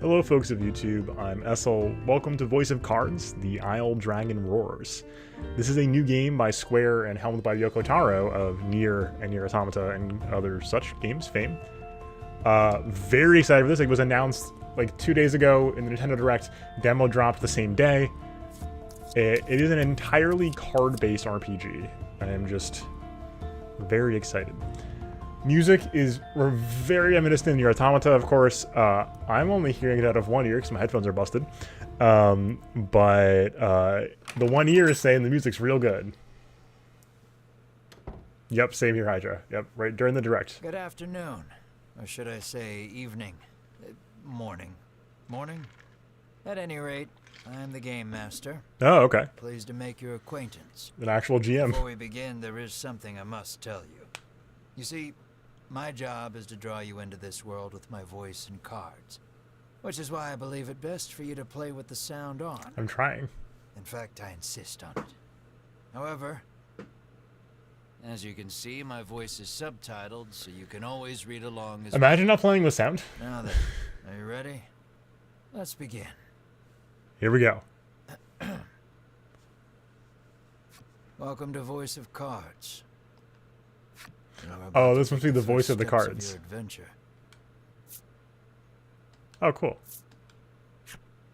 Hello folks of YouTube, I'm Essel. Welcome to Voice of Cards, The Isle Dragon Roars. This is a new game by Square and helmed by Yoko Taro of Nier and Nier Automata and other such games fame. Very excited for this. It was announced like 2 days ago in the Nintendo Direct. Demo dropped the same day. It is an entirely card-based RPG. I am just very excited. Music is very reminiscent of Nier Automata, of course. I'm only hearing it out of one ear because my headphones are busted. But the one ear is saying the music's real good. Yep, same here, Hydra. Yep, right during the direct. Good afternoon. Or should I say evening? Morning. Morning? At any rate, I'm the game master. Oh, okay. Pleased to make your acquaintance. An actual GM. Before we begin, there is something I must tell you. You see, my job is to draw you into this world with my voice and cards. Which is why I believe it best for you to play with the sound on. I'm trying. In fact, I insist on it. However, as you can see, my voice is subtitled, so you can always read along as Imagine not playing with sound. Now then, are you ready? Let's begin. Here we go. Welcome to Voice of Cards. Oh, this must be the voice of the cards. Adventure. Oh, cool.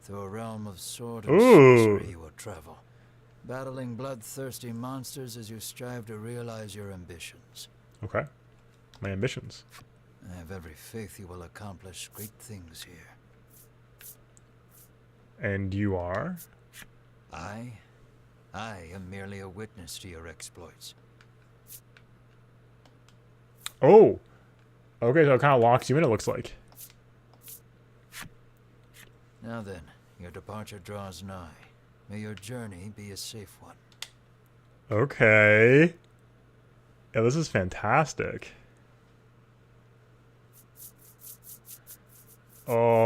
Through a realm of sword and Ooh. sorcery you will travel, battling bloodthirsty monsters as you strive to realize your ambitions. Okay. My ambitions. I have every faith you will accomplish great things here. And you are? I am merely a witness to your exploits. Oh! Okay, so it kind of locks you in, it looks like. Now then, your departure draws nigh. May your journey be a safe one. Okay. Yeah, this is fantastic. Oh.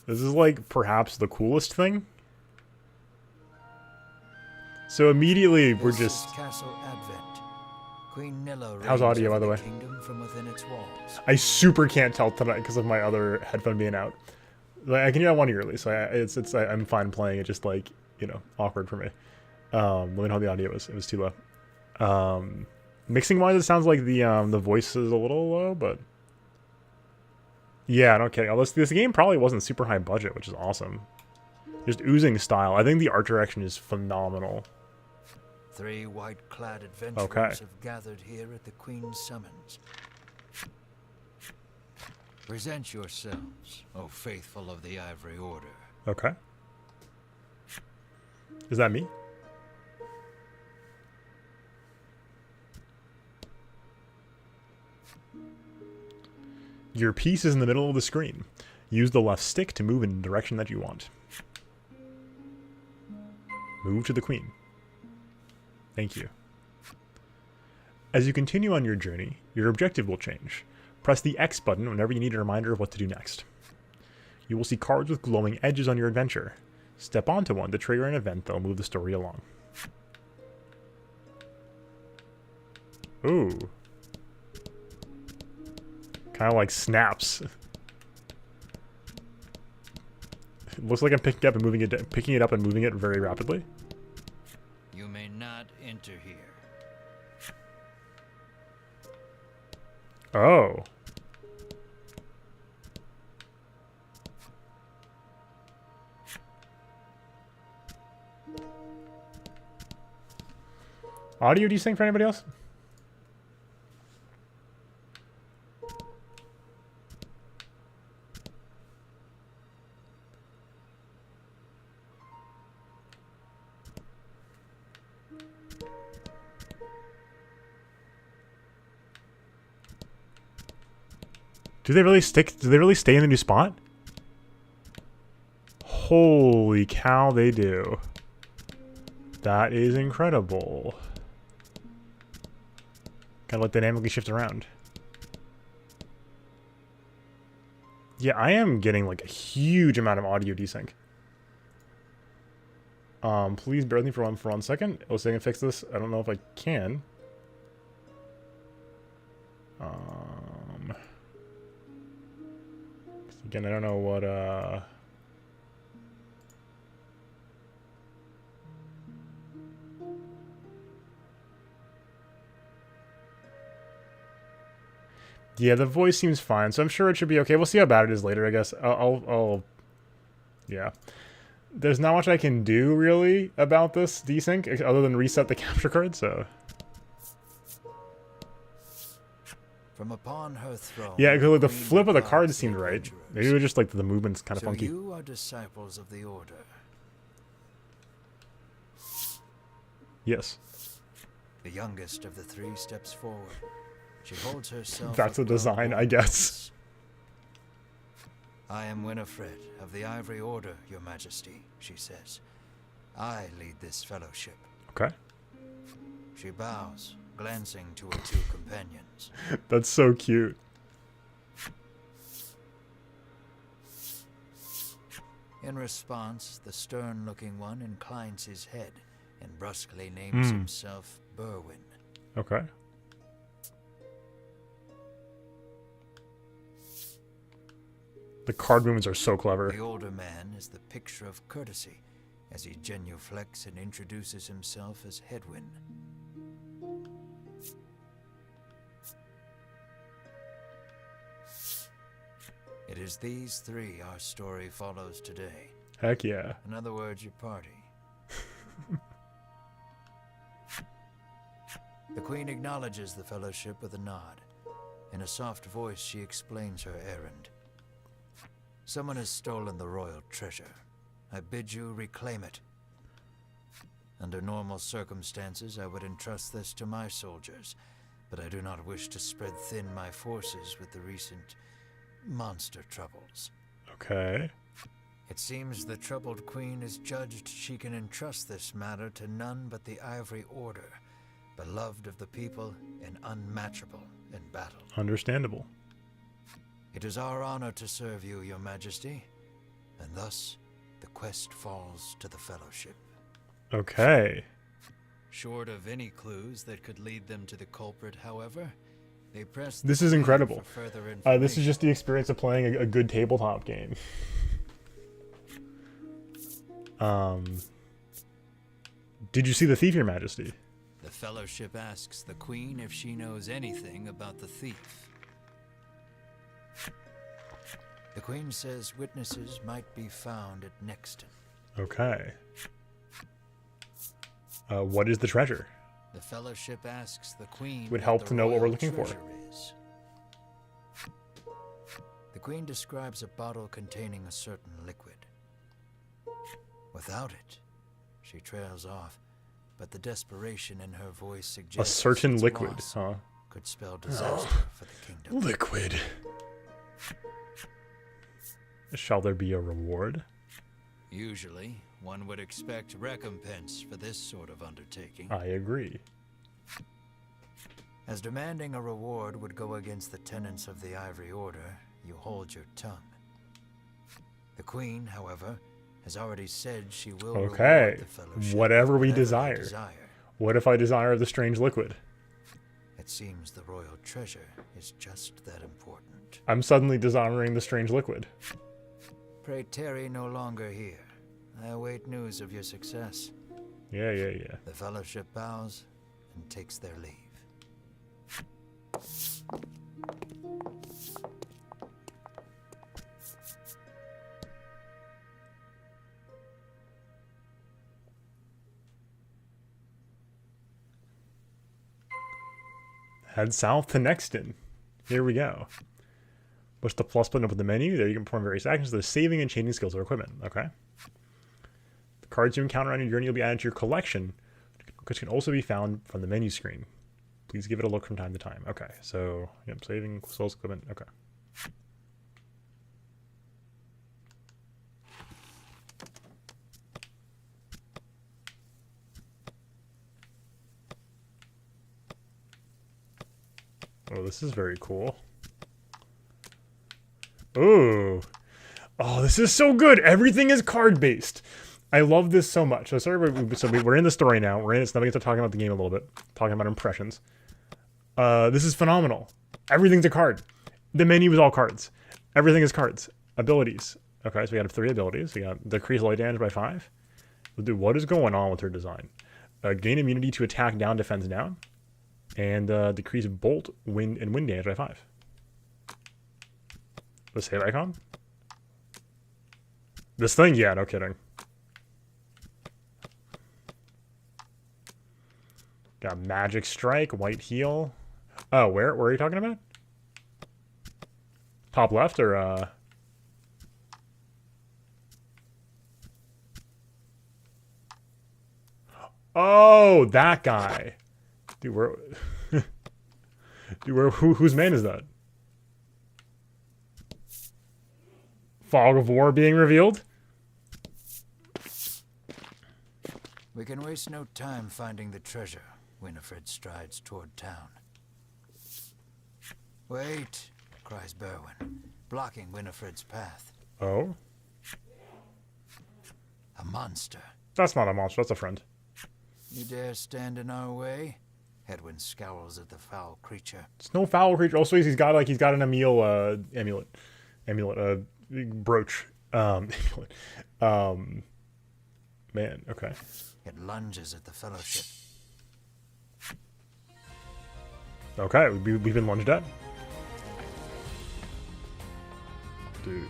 This is like perhaps the coolest thing. So immediately we're This just... is Castle Advent. Queen Nilla How's reigns audio, by over the way? Kingdom from within its walls. I super can't tell tonight because of my other headphone being out. Like, I can hear that one ear at least. So I'm fine playing it, just like, you know, awkward for me. Let me know how the audio was. It was too low. Mixing wise, it sounds like the voice is a little low, but yeah, no kidding. This game probably wasn't super high budget, which is awesome. Just oozing style. I think the art direction is phenomenal. 3 white-clad adventurers have gathered here at the Queen's summons. Present yourselves, O faithful of the Ivory Order. Okay. Is that me? Your piece is in the middle of the screen. Use the left stick to move in the direction that you want. Move to the Queen. Thank you. As you continue on your journey, your objective will change. Press the X button whenever you need a reminder of what to do next. You will see cards with glowing edges on your adventure. Step onto one to trigger an event that will move the story along. Ooh. Kind of like snaps. It looks like I'm picking it up and moving it very rapidly. You may not enter here. Oh. Audio desync for anybody else? Do they really stay in the new spot? Holy cow, they do. That is incredible. Gotta like dynamically shift around. Yeah, I am getting like a huge amount of audio desync. Please bear with me for one second. I'll see if I can fix this. I don't know if I can. Again, I don't know what, yeah, the voice seems fine, so I'm sure it should be okay. We'll see how bad it is later, I guess. Yeah. There's not much I can do, really, about this desync, other than reset the capture card, so... From upon her throne, yeah, because like, the Queen flip of the regards cards the seemed right. adventurers. Maybe it was just like the movement's kind of So funky. you are disciples of the Order. Yes. The youngest of the three steps forward. She holds herself. That's the above design, all I guess. others. I am Winifred of the Ivory Order, Your Majesty, she says. I lead this fellowship. Okay. She bows, glancing to her two companions. That's so cute. In response, the stern-looking one inclines his head and brusquely names himself Berwin. Okay. The card movements are so clever. The older man is the picture of courtesy as he genuflects and introduces himself as Hedwyn. It is these three our story follows today. Heck yeah. In other words, your party. The Queen acknowledges the fellowship with a nod. In a soft voice, she explains her errand. Someone has stolen the royal treasure. I bid you reclaim it. Under normal circumstances, I would entrust this to my soldiers, but I do not wish to spread thin my forces with the recent monster troubles. Okay. It seems the troubled queen is judged she can entrust this matter to none but the Ivory Order, beloved of the people and unmatchable in battle. Understandable. It is our honor to serve you, Your Majesty, and thus the quest falls to the Fellowship. Okay. Short of any clues that could lead them to the culprit, however, they press. This is incredible. This is This just the experience of playing a good tabletop game. Did you see the thief, Your Majesty? The Fellowship asks the Queen if she knows anything about the thief. The Queen says witnesses might be found at Nexton. Okay. What is the treasure? The Fellowship asks the Queen. Would what help the to know what we're royal looking for. treasure is. The Queen describes a bottle containing a certain liquid. Without it, she trails off, but the desperation in her voice A suggests certain its liquid, loss huh? could spell disaster for the kingdom. Liquid. Shall there be a reward? Usually, one would expect recompense for this sort of undertaking. I agree. As demanding a reward would go against the tenets of the Ivory Order, you hold your tongue. The Queen, however, has already said she will Okay. reward the Fellowship Whatever we with they desire. desire. What if I desire the strange liquid? It seems the royal treasure is just that important. I'm suddenly desiring the strange liquid. Pray tarry no longer here. I await news of your success. Yeah. The Fellowship bows and takes their leave. Head south to Nexton. Here we go. Push the plus button up in the menu. There you can perform various actions. The saving and changing skills or equipment. Okay. The cards you encounter on your journey will be added to your collection, which can also be found from the menu screen. Please give it a look from time to time. Okay, so yep, saving skills, equipment. Okay. Oh, this is very cool. Ooh. Oh, this is so good. Everything is card-based. I love this so much. So we're in the story now. We're in it, so now we get to talking about the game a little bit. Talking about impressions. This is phenomenal. Everything's a card. The menu is all cards. Everything is cards. Abilities. Okay, so we have 3 abilities. We got decrease light damage by 5. Dude, what is going on with her design? Gain immunity to attack down, defense down. And decrease bolt, wind, and wind damage by 5. The save icon? This thing? Yeah, no kidding. Got magic strike, white heal. Oh, where are you talking about? Top left or Oh, that guy. Dude, where Dude, whose man is that? Fog of War being revealed? We can waste no time finding the treasure. Winifred strides toward town. Wait, cries Berwin, blocking Winifred's path. Oh? A monster. That's not a monster, that's a friend. You dare stand in our way? Edwin scowls at the foul creature. It's no foul creature. Also, he's got an amulet, brooch. Amulet. Man, okay. It lunges at the Fellowship. Okay, we've been lunged at. Dude.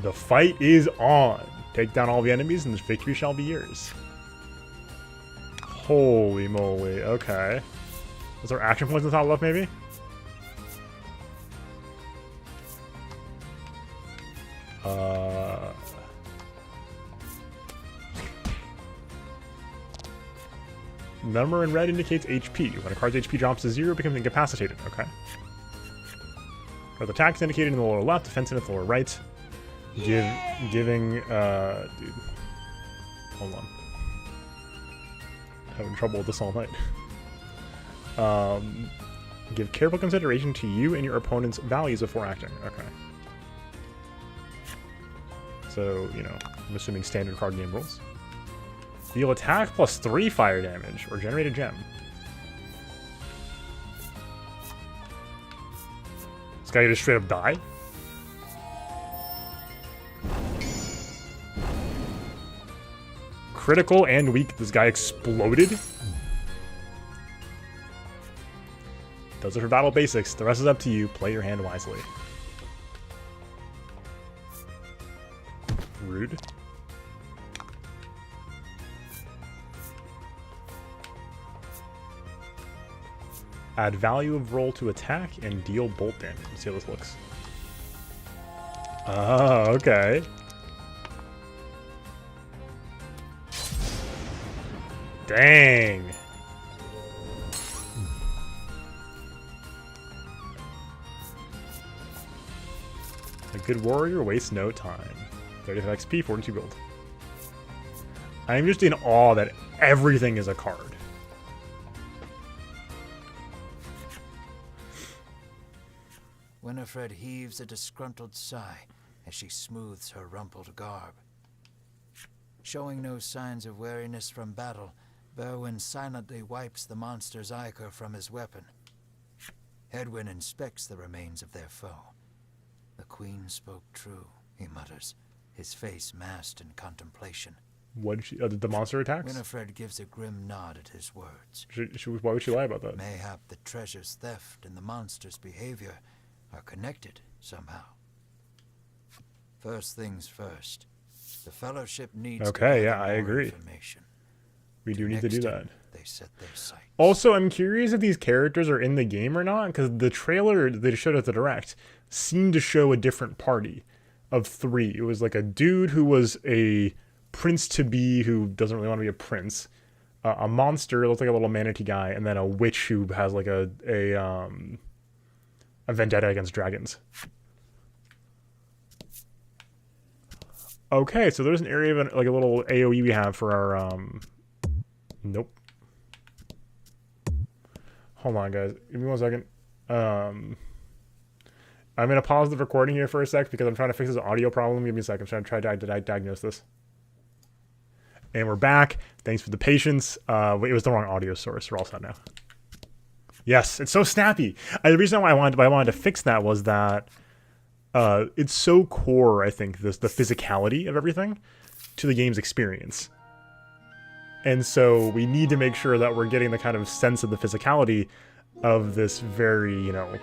The fight is on. Take down all the enemies and this victory shall be yours. Holy moly, okay. Is there action points in the top left, maybe? Number in red indicates HP. When a card's HP drops to 0, it becomes incapacitated. Okay. Card's attack is indicated in the lower left, defense in the lower right. Giving, dude. Hold on. Having trouble with this all night. Give careful consideration to you and your opponent's values before acting. Okay. So, you know, I'm assuming standard card game rules. Deal attack plus 3 fire damage, or generate a gem. This guy just straight up die? Critical and weak. This guy exploded? Those are for battle basics. The rest is up to you. Play your hand wisely. Rude. Add value of roll to attack and deal bolt damage. Let's see how this looks. Oh, okay. Dang. A good warrior wastes no time. 35 XP, 42 gold. I'm just in awe that everything is a card. Winifred heaves a disgruntled sigh as she smooths her rumpled garb. Showing no signs of weariness from battle, Berwin silently wipes the monster's ichor from his weapon. Edwin inspects the remains of their foe. The queen spoke true, he mutters, his face masked in contemplation. What did she? Did the monster attacks? Winifred gives a grim nod at his words. Why would she lie about that? Mayhap the treasure's theft and the monster's behavior are connected somehow. First things first. The Fellowship needs to gather I more agree. Information. We do need to do that. They set their sights. Also, I'm curious if these characters are in the game or not, because the trailer they showed at the Direct seemed to show a different party of 3. It was like a dude who was a prince-to-be who doesn't really want to be a prince, a monster, looks like a little manatee guy, and then a witch who has like a vendetta against dragons. Okay, so there's an area of like a little AoE we have for our nope. Hold on, guys. Give me 1 second. I'm gonna pause the recording here for a sec because I'm trying to fix this audio problem. Give me a second. I'm trying to diagnose this. And we're back. Thanks for the patience. It was the wrong audio source. We're all set now. Yes, it's so snappy. The reason why I wanted to fix that was that it's so core, I think, the physicality of everything to the game's experience. And so we need to make sure that we're getting the kind of sense of the physicality of this very, you know,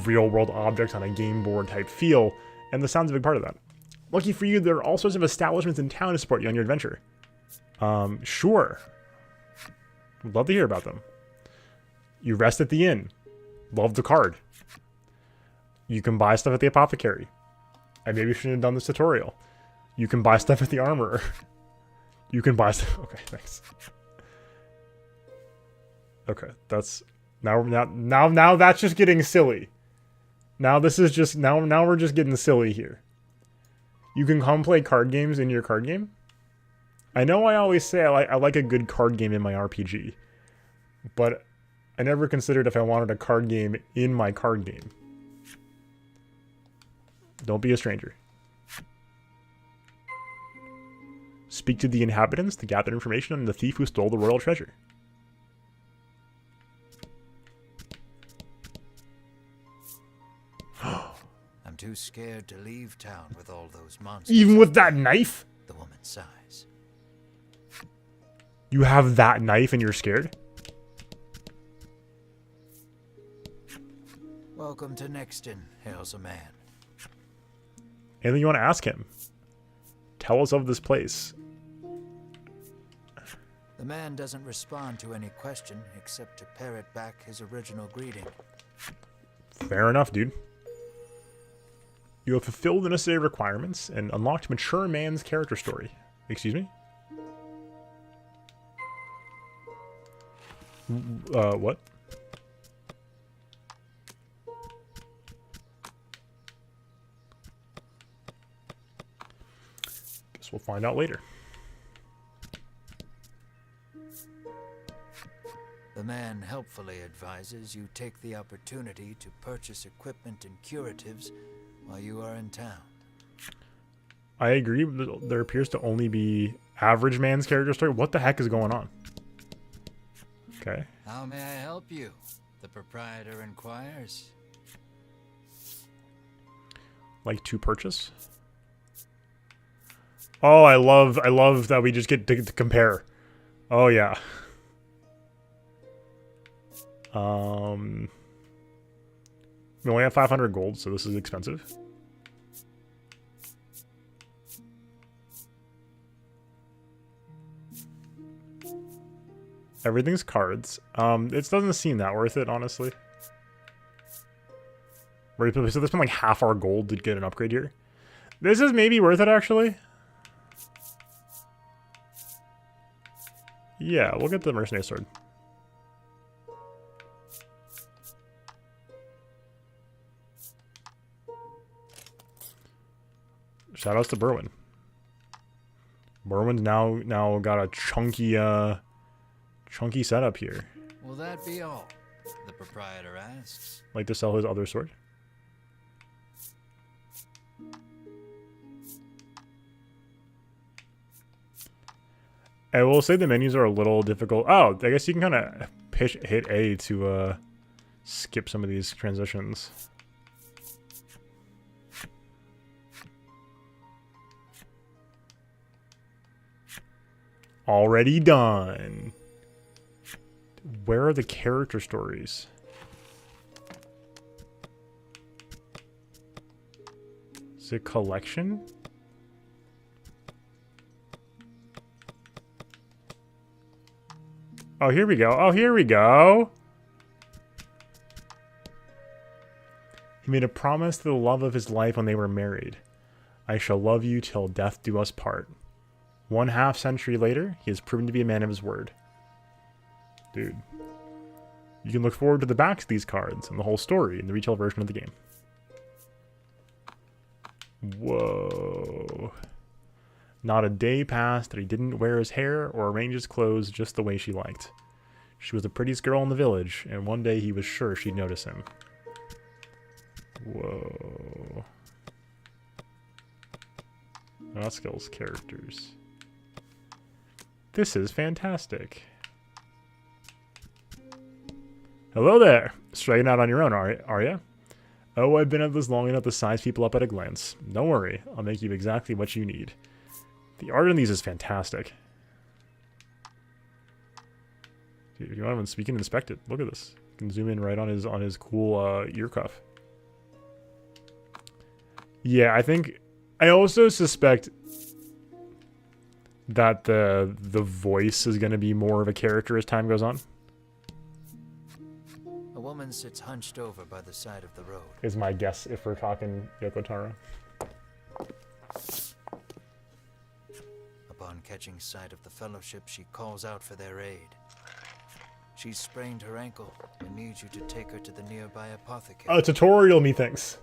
real-world object on a game board type feel, and the sound's a big part of that. Lucky for you, there are all sorts of establishments in town to support you on your adventure. Sure. Would love to hear about them. You rest at the inn. Love the card. You can buy stuff at the apothecary. I maybe shouldn't have done this tutorial. You can buy stuff at the armorer. You can buy stuff. Okay, thanks. Okay, that's now that's just getting silly. Now this is just now we're just getting silly here. You can come play card games in your card game. I know I always say I like a good card game in my RPG, but I never considered if I wanted a card game in my card game. Don't be a stranger. Speak to the inhabitants to gather information on the thief who stole the royal treasure. I'm too scared to leave town with all those monsters. Even with that knife? The woman sighs. You have that knife and you're scared? Welcome to Nexton, hails a man. Anything you want to ask him? Tell us of this place. The man doesn't respond to any question except to parrot back his original greeting. Fair enough, dude. You have fulfilled the necessary requirements and unlocked mature man's character story. Excuse me? What? Guess we'll find out later. The man helpfully advises you take the opportunity to purchase equipment and curatives while you are in town. I agree. There appears to only be average man's character story. What the heck is going on? Okay. How may I help you? The proprietor inquires. Like to purchase? Oh, I love that we just get to compare. Oh yeah. We only have 500 gold, so this is expensive. Everything's cards. It doesn't seem that worth it, honestly. So they spent like half our gold to get an upgrade here. This is maybe worth it, actually. Yeah, we'll get the mercenary sword. Shoutouts to Berwyn. Berwyn's now got a chunky setup here. Will that be all? The proprietor asks. Like to sell his other sword? I will say the menus are a little difficult. Oh, I guess you can kind of hit A to skip some of these transitions. Already done. Where are the character stories? Is it collection? Oh, here we go. Oh, here we go. He made a promise to the love of his life when they were married. I shall love you till death do us part. 1/2 century later, he has proven to be a man of his word. Dude. You can look forward to the backs of these cards and the whole story in the retail version of the game. Whoa. Not a day passed that he didn't wear his hair or arrange his clothes just the way she liked. She was the prettiest girl in the village, and one day he was sure she'd notice him. Whoa. Not skills, characters. This is fantastic. Hello there. Striking out on your own, are you? Oh, I've been at this long enough to size people up at a glance. Don't worry, I'll make you exactly what you need. The art in these is fantastic. Dude, if you want to speak and inspect it, look at this. You can zoom in right on his cool ear cuff. Yeah, I also suspect that the voice is going to be more of a character as time goes on. A woman sits hunched over by the side of the road. Is my guess if we're talking Yoko Taro. Upon catching sight of the Fellowship, she calls out for their aid. She's sprained her ankle and needs you to take her to the nearby apothecary. Tutorial, methinks.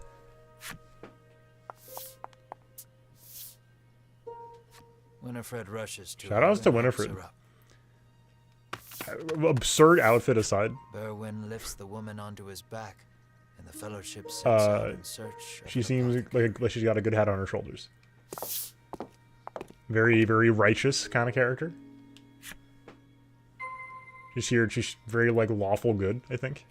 Winifred rushes to Shoutouts to Winifred. Absurd outfit aside. Berwin lifts the woman onto his back, and the Fellowship sets out in search of She the seems apothecary. like she's got a good head on her shoulders. Very, very righteous kind of character. She's very, like, lawful good, I think.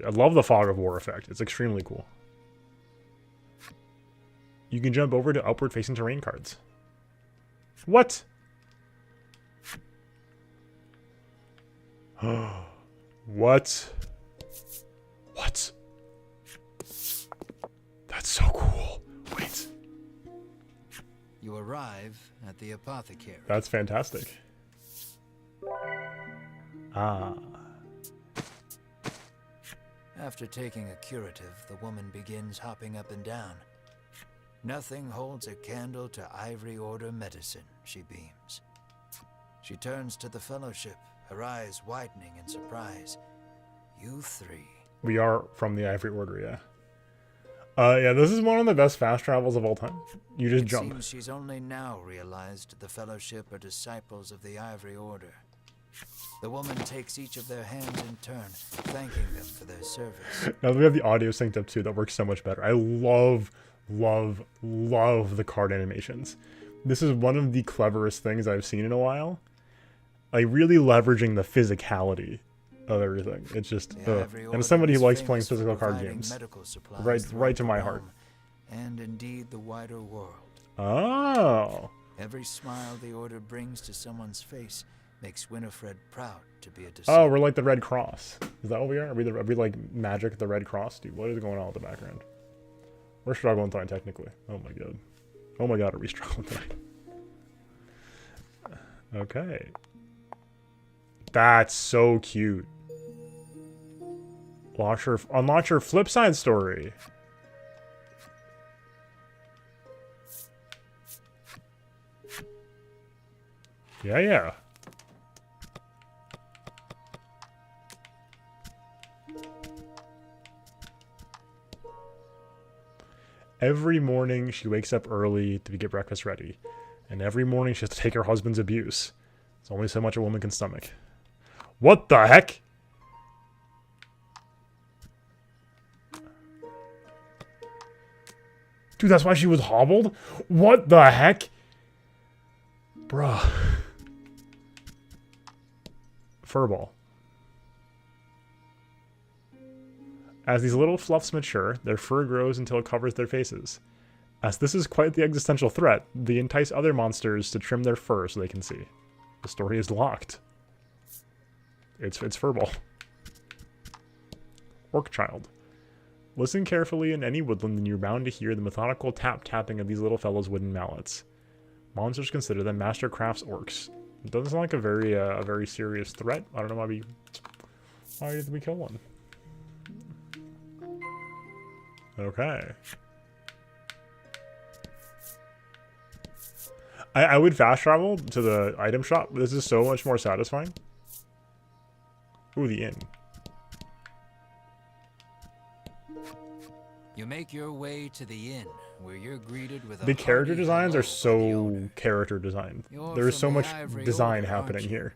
I love the fog of war effect. It's extremely cool. You can jump over to upward-facing terrain cards. What? What? What? That's so cool. Wait. You arrive at the apothecary. That's fantastic. Ah. After taking a curative, the woman begins hopping up and down. Nothing holds a candle to Ivory Order medicine, she beams. She turns to the Fellowship, her eyes widening in surprise. You three. We are from the Ivory Order, yeah. Yeah, this is one of the best fast travels of all time. You just jump. It seems she's only now realized the Fellowship are disciples of the Ivory Order. The woman takes each of their hands in turn, thanking them for their service. Now that we have the audio synced up too, that works so much better. I love the card animations. This is one of the cleverest things I've seen in a while. Like, really leveraging the physicality of everything. It's just, and as somebody who likes playing physical card games, right to my heart. And indeed the wider world. Oh. Every smile the Order brings to someone's face makes Winifred proud to be a disciple. Oh, we're like the Red Cross. Is that what we are? Are we like Magic at the Red Cross? Dude, what is going on with the background? We're struggling tonight, technically. Oh my god. Oh my god, are we struggling tonight? Okay. That's so cute. Unlaunch your flip side story. Yeah. Every morning, she wakes up early to get breakfast ready. And every morning, she has to take her husband's abuse. It's only so much a woman can stomach. What the heck? Dude, that's why she was hobbled? What the heck? Bruh. Furball. As these little fluffs mature, their fur grows until it covers their faces. As this is quite the existential threat, they entice other monsters to trim their fur so they can see. The story is locked. It's Furball. Orc Child. Listen carefully in any woodland and you're bound to hear the methodical tapping of these little fellows' wooden mallets. Monsters consider them mastercrafts orcs. It doesn't sound like a very serious threat. I don't know why did we kill one? Okay. I would fast travel to the item shop, but this is so much more satisfying. Ooh, the inn. You make your way to the inn, where you're greeted with the character designs are so character designed. There is so much design happening here.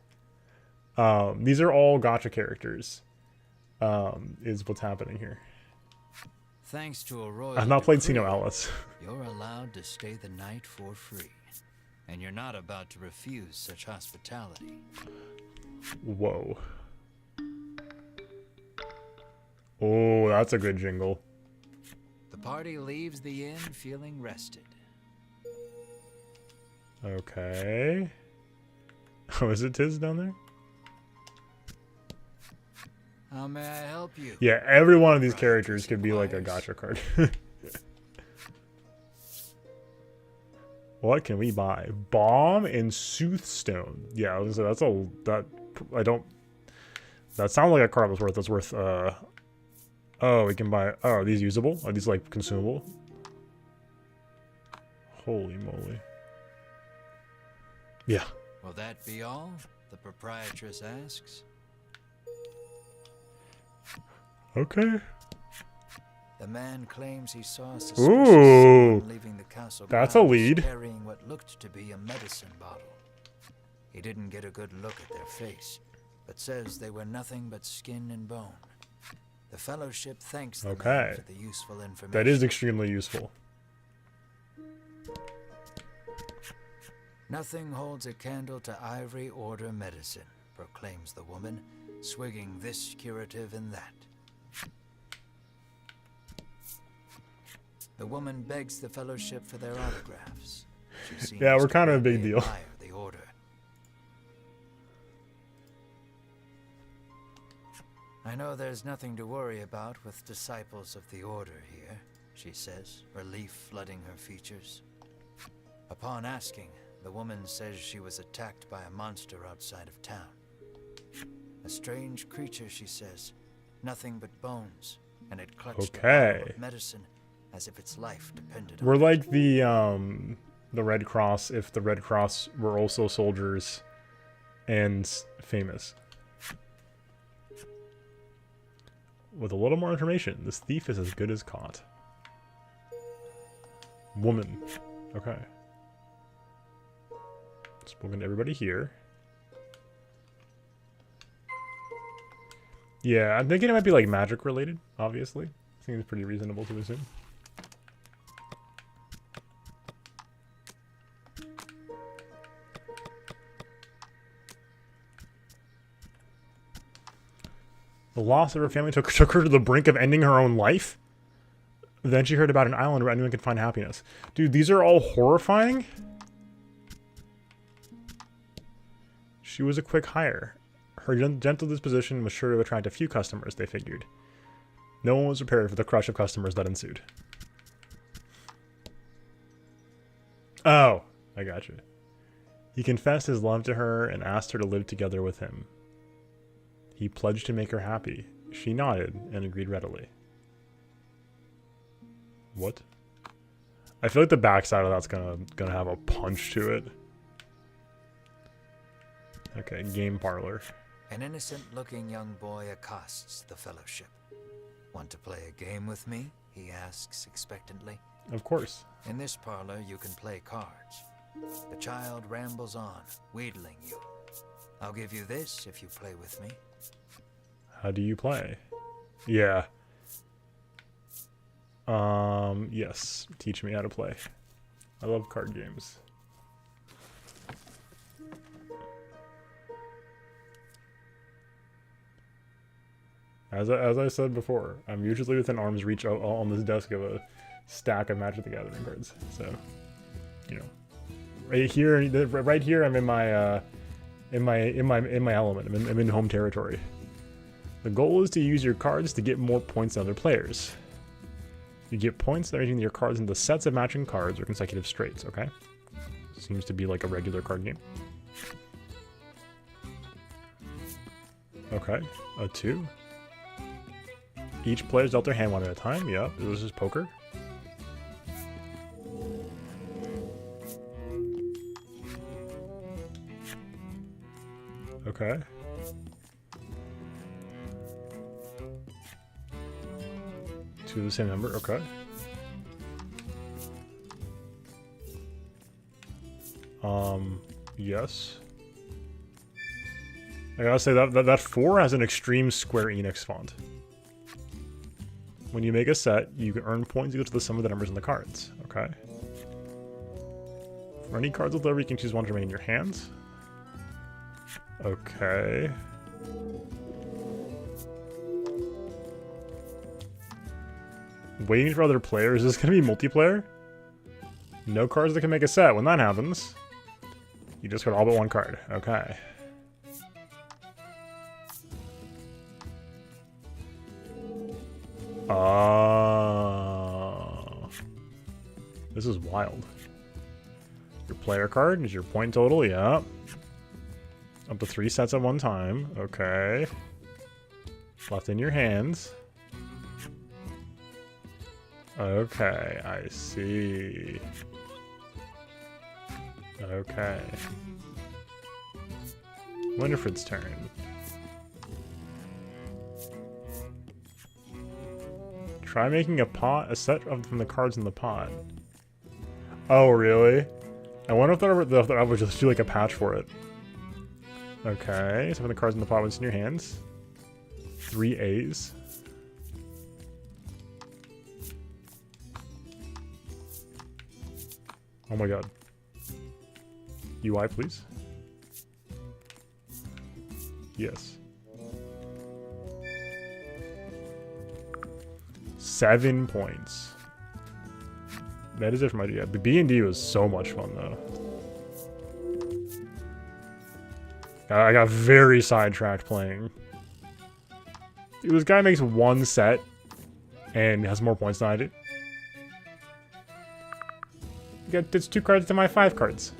These are all gacha characters. Is what's happening here. Thanks to a royal I've not played decree, Sino Alice. You're allowed to stay the night for free. And you're not about to refuse such hospitality. Whoa. Oh, that's a good jingle. The party leaves the inn feeling rested. Okay. Oh, is it Tiz down there? How may I help you? Yeah, every one of these characters could be like a gacha card. What can we buy? Bomb and Soothstone. Yeah, that's a that I don't. That sounds like a card that's worth. Oh, we can buy. Oh, are these usable? Are these like consumable? Holy moly. Yeah. Will that be all? The proprietress asks. Okay. The man claims he saw a suspicious Ooh, someone leaving the castle that's a grounds lead. carrying what looked to be a medicine bottle. He didn't get a good look at their face, but says they were nothing but skin and bone. The Fellowship thanks the man for the useful information. That is extremely useful. Nothing holds a candle to Ivory Order medicine, proclaims the woman, swigging this curative and that. The woman begs the Fellowship for their autographs. Yeah, we're kind of a big deal. The order. I know there's nothing to worry about with disciples of the Order here, she says, relief flooding her features. Upon asking, the woman says she was attacked by a monster outside of town. A strange creature, she says, nothing but bones, and it clutched a bottle of medicine as if its life depended on it. We're like the Red Cross if the Red Cross were also soldiers and famous. With a little more information, this thief is as good as caught. Woman. Okay. Spoken to everybody here. Yeah, I'm thinking it might be like magic related, obviously. Seems pretty reasonable to assume. The loss of her family took her to the brink of ending her own life. Then she heard about an island where anyone could find happiness. Dude, these are all horrifying. She was a quick hire. Her gentle disposition was sure to attract a few customers, they figured. No one was prepared for the crush of customers that ensued. Oh, I gotcha. He confessed his love to her and asked her to live together with him. He pledged to make her happy. She nodded and agreed readily. What? I feel like the backside of that's gonna have a punch to it. Okay, game parlor. An innocent-looking young boy accosts the Fellowship. Want to play a game with me? He asks expectantly. Of course. In this parlor, you can play cards. The child rambles on, wheedling you. I'll give you this if you play with me. How do you play? Yeah. Yes. Teach me how to play. I love card games. As I said before, I'm usually within arm's reach on this desk of a stack of Magic the Gathering cards. So, you know, right here, I'm in my element. I'm in home territory. The goal is to use your cards to get more points than other players. You get points by arranging your cards into sets of matching cards or consecutive straights. Okay, seems to be like a regular card game. Okay, a 2. Each player's dealt their hand one at a time. Yep, this is poker. Okay. Two of the same number. Okay. Yes. I gotta say that 4 has an extreme Square Enix font. When you make a set, you can earn points equal to the sum of the numbers in the cards. Okay. For any cards left over, you can choose one to remain in your hands. Okay. Waiting for other players. Is this going to be multiplayer? No cards that can make a set. When that happens, you just got all but one card. Okay. Oh. This is wild. Your player card is your point total. Yeah. Up to 3 sets at one time. Okay. Left in your hands. Okay, I see. Okay. Winifred's turn. Try making a set from the cards in the pot. Oh, really? I wonder if I would just do like a patch for it. Okay, so when the cards in the pot, what's in your hands? 3 A's. Oh my god. UI, please. Yes. 7 points. That is it for my idea. The B&D was so much fun though. I got very sidetracked playing. This guy makes 1 set and has more points than I do. It's 2 cards to my 5 cards.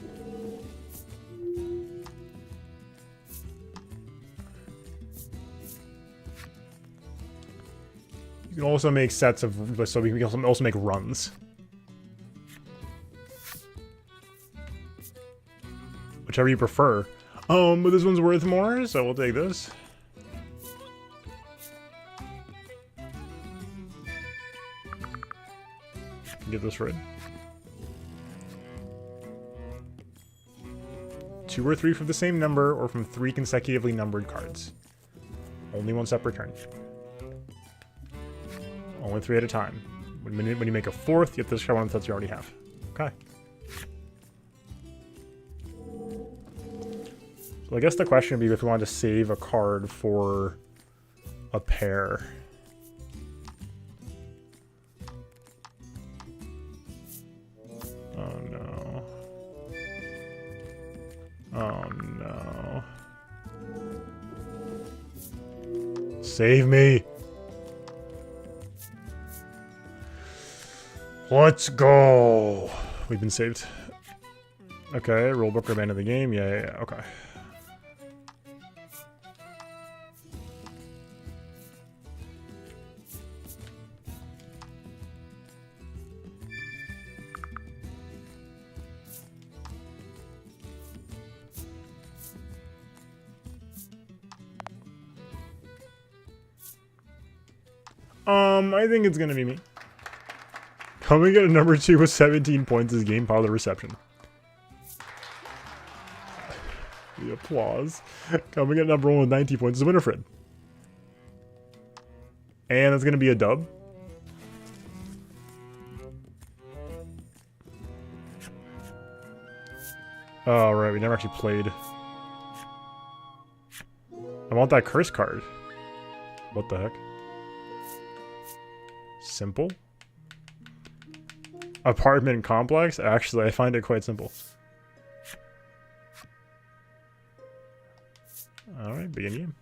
You can also make sets of, so we can also make runs. Whichever you prefer. But this one's worth more, so we'll take this. Get this right. 2 or 3 from the same number, or from 3 consecutively numbered cards. Only 1 set per turn. Only 3 at a time. When you make a 4th, you have to discard one of the sets you already have. Okay. So I guess the question would be if we wanted to save a card for a pair. Oh no. Oh no. Save me! Let's go! We've been saved. Okay, rulebook or abandon the game. Yeah, okay. I think it's gonna be me. Coming in at number 2 with 17 points is Game Parlor Reception. The applause. Coming in at number 1 with 19 points is Winifred. And that's gonna be a dub. Oh, right, we never actually played. I want that curse card. What the heck? Simple? Apartment complex? Actually, I find it quite simple. Alright, begin game.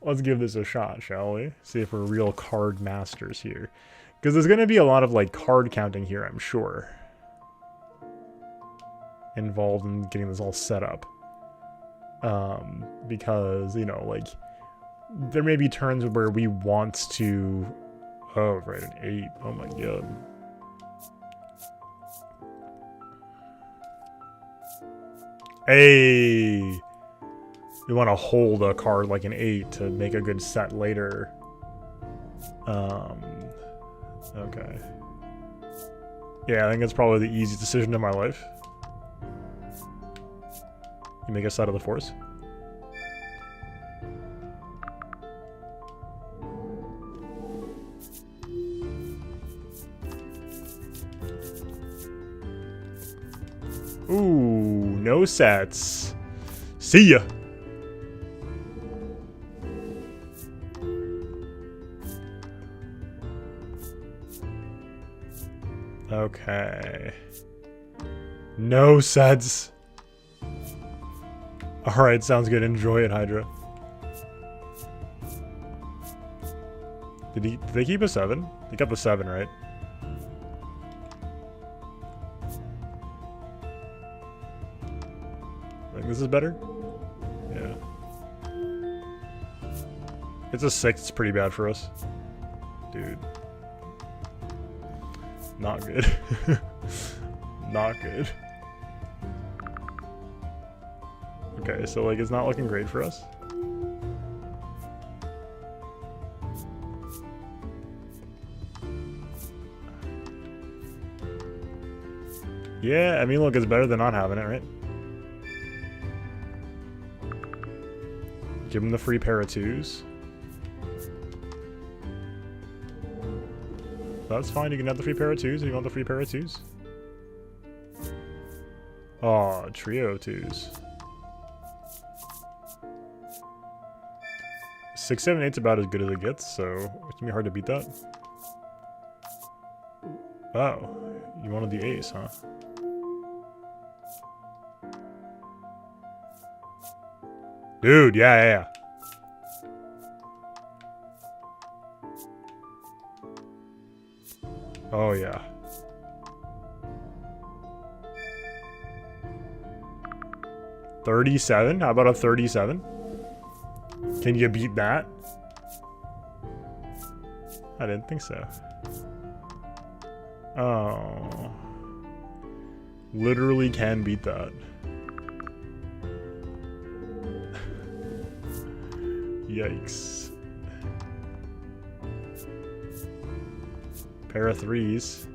Let's give this a shot, shall we? See if we're real card masters here. Because there's going to be a lot of, like, card counting here, I'm sure. Involved in getting this all set up. Because, you know, like, there may be turns where we want to... Oh, right, an 8. Oh my god. Hey! We want to hold a card like an 8 to make a good set later. Okay. Yeah, I think it's probably the easiest decision of my life. You make a set of the force. no sets. See ya. Okay. No sets. Alright, sounds good. Enjoy it, Hydra. Did they keep a 7? They got the 7, right? I think this is better? Yeah. It's a 6, it's pretty bad for us. Dude. Not good. Not good. Okay, so like it's not looking great for us. Yeah, I mean look, it's better than not having it, right? Give him the free pair of 2s. That's fine, you can have the free pair of 2s if you want the free pair of 2s. Oh, trio of 2s. 6, 7, 8's about as good as it gets, so it's gonna be hard to beat that. Oh, you wanted the ace, huh? Dude, yeah. Oh, yeah. $37? How about a 37? Can you beat that? I didn't think so. Oh. Literally can beat that. Yikes. Pair of 3s.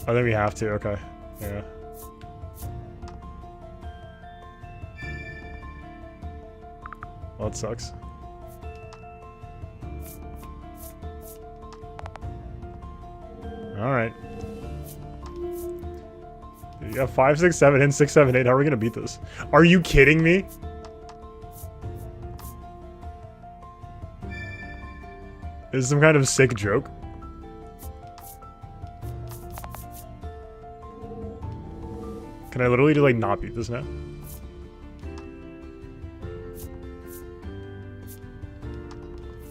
I think we have to, okay. Yeah. Well, that sucks. Alright. You got 5, 6, 7, and 6, 7, 8. How are we gonna beat this? Are you kidding me? Is this some kind of sick joke? Can I literally just like not beat this now?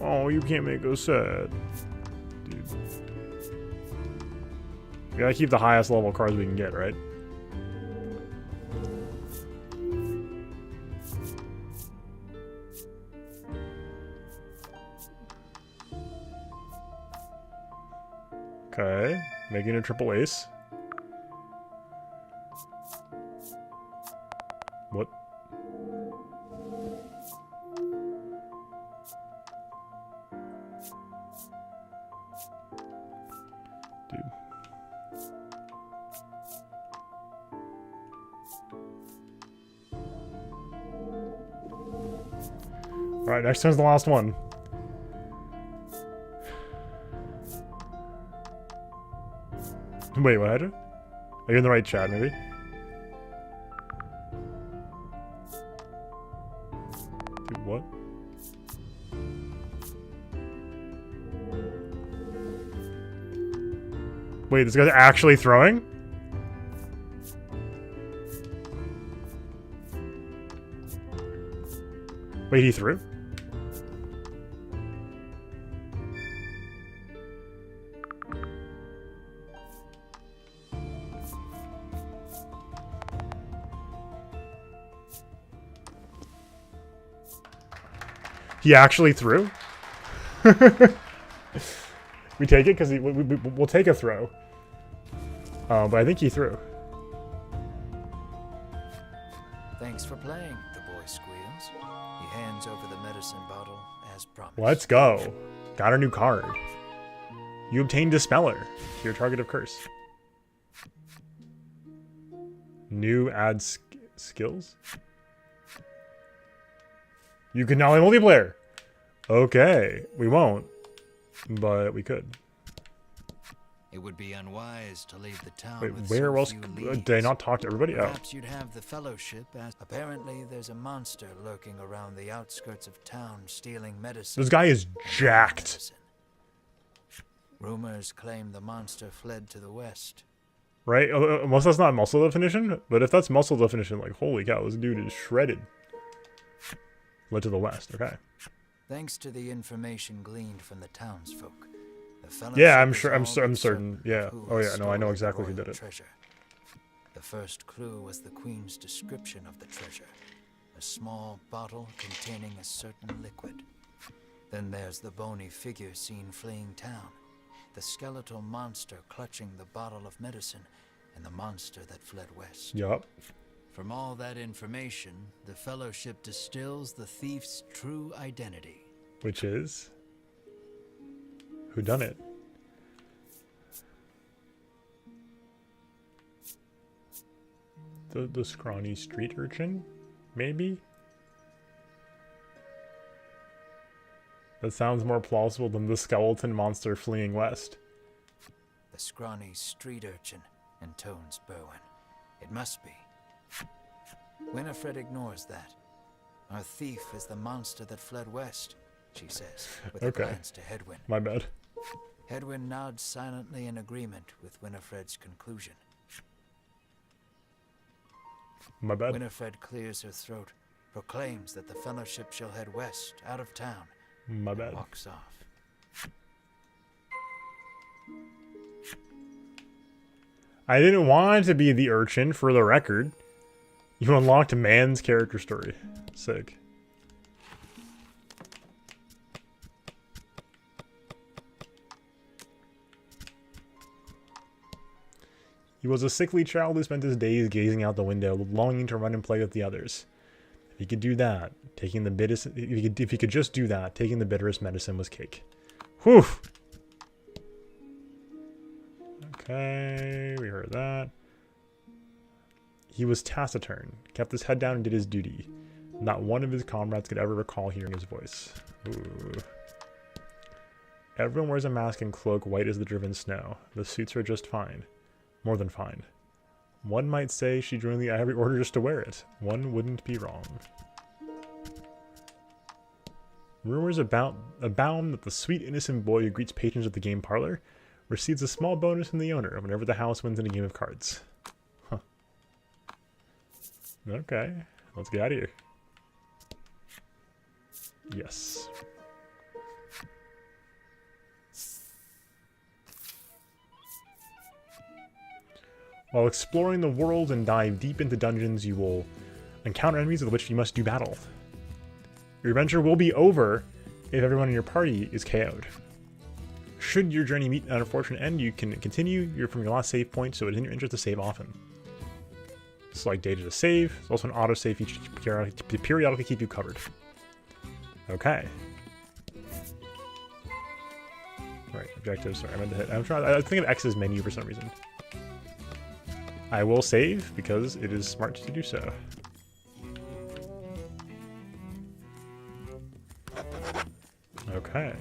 Oh, you can't make us sad. Dude. We gotta keep the highest level cards we can get, right? Okay, making a triple ace. What? Dude. Alright, next turn's the last one. Wait, what happened? Are you in the right chat, maybe? Dude, what? Wait, this guy's actually throwing? Wait, he threw? He actually threw? We take it because we'll take a throw. But I think he threw. Thanks for playing, the boy squeals. He hands over the medicine bottle as promised. Let's go. Got a new card. You obtain Dispeller to your target of curse. New add skills? You can now play multiplayer. Okay, we won't, but we could. It would be unwise to leave the town. Wait, with where so else few did they leads. not talk to everybody? Oh, Perhaps you'd have the Fellowship. Apparently, there's a monster lurking around the outskirts of town, stealing medicine. this guy is jacked. Medicine. Rumors claim the monster fled to the west. Right? Unless that's not muscle definition, but if that's muscle definition, like, holy cow, this dude is shredded. Led to the west, okay. Thanks to the information gleaned from the townsfolk, the Fellowship Yeah, I'm is sure, all I'm but certain, yeah. who Oh has yeah, no, I know stolen exactly the who did royal it. treasure. The first clue was the Queen's description of the treasure, a small bottle containing a certain liquid. Then there's the bony figure seen fleeing town, the skeletal monster clutching the bottle of medicine, and the monster that fled west. Yup. From all that information, the Fellowship distills the thief's true identity. Which is? Who done it? The scrawny street urchin? Maybe? That sounds more plausible than the skeleton monster fleeing west. The scrawny street urchin, intones Berwin. It must be. Winifred ignores that. Our thief is the monster that fled west, she says, with a glance to Hedwyn. My bad. Hedwyn nods silently in agreement with Winifred's conclusion. My bad. Winifred clears her throat, proclaims that the Fellowship shall head west, out of town, My bad. and walks off. I didn't want it to be the urchin, for the record. You unlocked man's character story. Sick. He was a sickly child who spent his days gazing out the window, longing to run and play with the others. If he could do that, taking the bitterest, if he could just do that, taking the bitterest medicine was cake. Whew. Okay, we heard that. He was taciturn, kept his head down and did his duty. Not one of his comrades could ever recall hearing his voice. Ooh. Everyone wears a mask and cloak white as the driven snow. The suits are just fine. More than fine. One might say she joined the Ivory Order just to wear it. One wouldn't be wrong. Rumors abound that the sweet innocent boy who greets patrons at the game parlor receives a small bonus from the owner whenever the house wins in a game of cards. Huh. Okay, let's get out of here. Yes. While exploring the world and dive deep into dungeons, you will encounter enemies with which you must do battle. Your adventure will be over if everyone in your party is KO'd. Should your journey meet an unfortunate end, you can continue from your last save point, so it is in your interest to save often. Select data to save. There's also an autosave feature to periodically keep you covered. Okay. Right, objectives. Sorry, I meant to hit. I think of X's menu for some reason. I will save because it is smart to do so. Okay.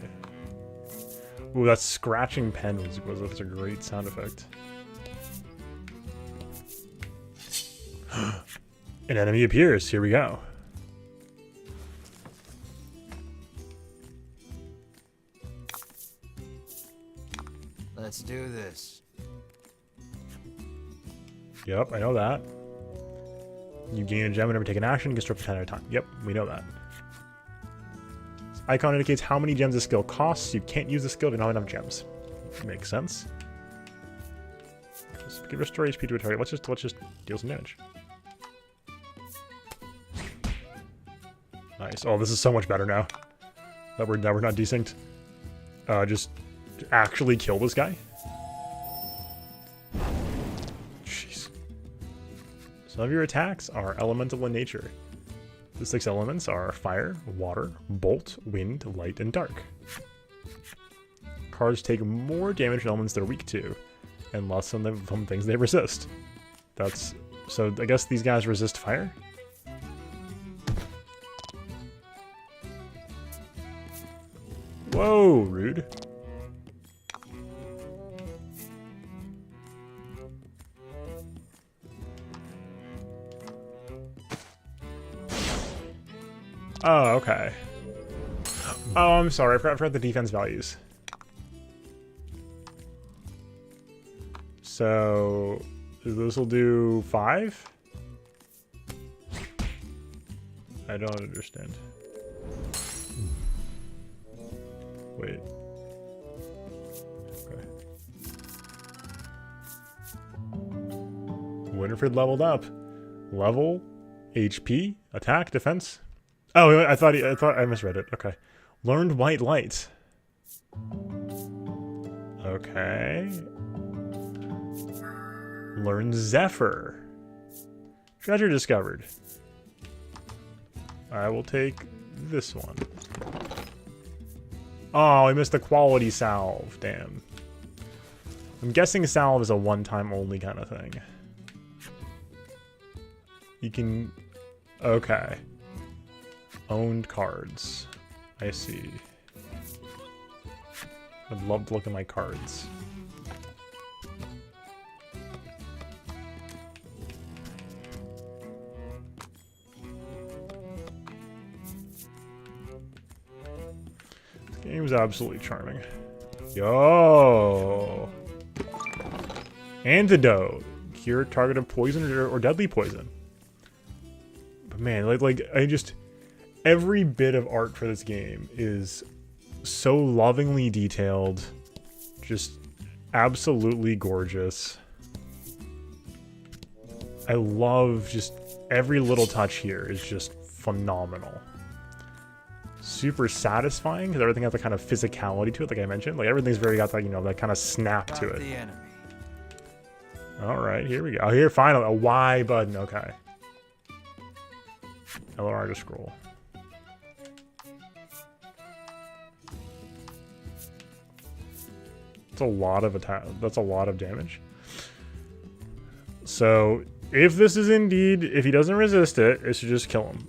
Ooh, that scratching pen was a great sound effect. An enemy appears. Here we go. Let's do this. Yep, I know that. You gain a gem whenever you take an action, you can strip a 10 at a time. Yep, we know that. This icon indicates how many gems the skill costs. You can't use the skill if you don't have enough gems. Makes sense. Just give restore HP to a target. Let's just deal some damage. Nice. Oh, this is so much better now. That we're not desynced. Just actually kill this guy. Jeez. Some of your attacks are elemental in nature. The 6 elements are fire, water, bolt, wind, light, and dark. Cards take more damage than elements they're weak to, and less from things they resist. So I guess these guys resist fire? Whoa, rude. Oh, okay. Oh, I'm sorry. I forgot the defense values. So this will do 5? I don't understand. Wait. Okay. Winifred leveled up. Level, HP, attack, defense. Oh, I thought I misread it. Okay. Learned white light. Okay. Learned Zephyr. Treasure discovered. I will take this one. Oh, I missed the quality salve. Damn. I'm guessing salve is a one-time only kind of thing. You can... Okay. Owned cards. I see. I'd love to look at my cards. This game is absolutely charming. Yo! Antidote. Cure targeted poison or deadly poison. But man, I just... Every bit of art for this game is so lovingly detailed, just absolutely gorgeous. I love just every little touch here is just phenomenal. Super satisfying because everything has a kind of physicality to it, like I mentioned. Like everything's very got that, you know, that kind of snap to it. All right, here we go. Oh, here, finally, a Y button. Okay. LR to scroll. That's a lot of attack. That's a lot of damage. So if this is indeed, if he doesn't resist it, it should just kill him.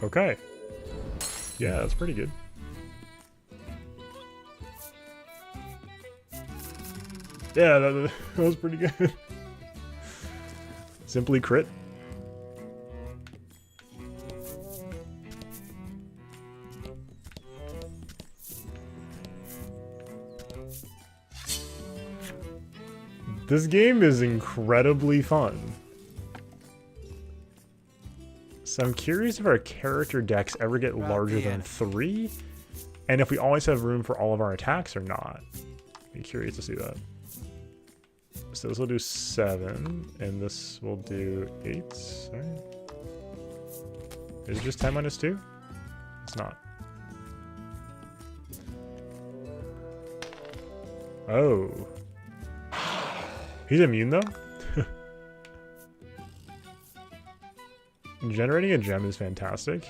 Okay. Yeah, that's pretty good. Yeah, that was pretty good. Simply crit. This game is incredibly fun. So I'm curious if our character decks ever get larger than 3, and if we always have room for all of our attacks or not. Be curious to see that. So this will do 7, and this will do 8. Right. Is it just 10 minus 2? It's not. Oh. He's immune though? Generating a gem is fantastic.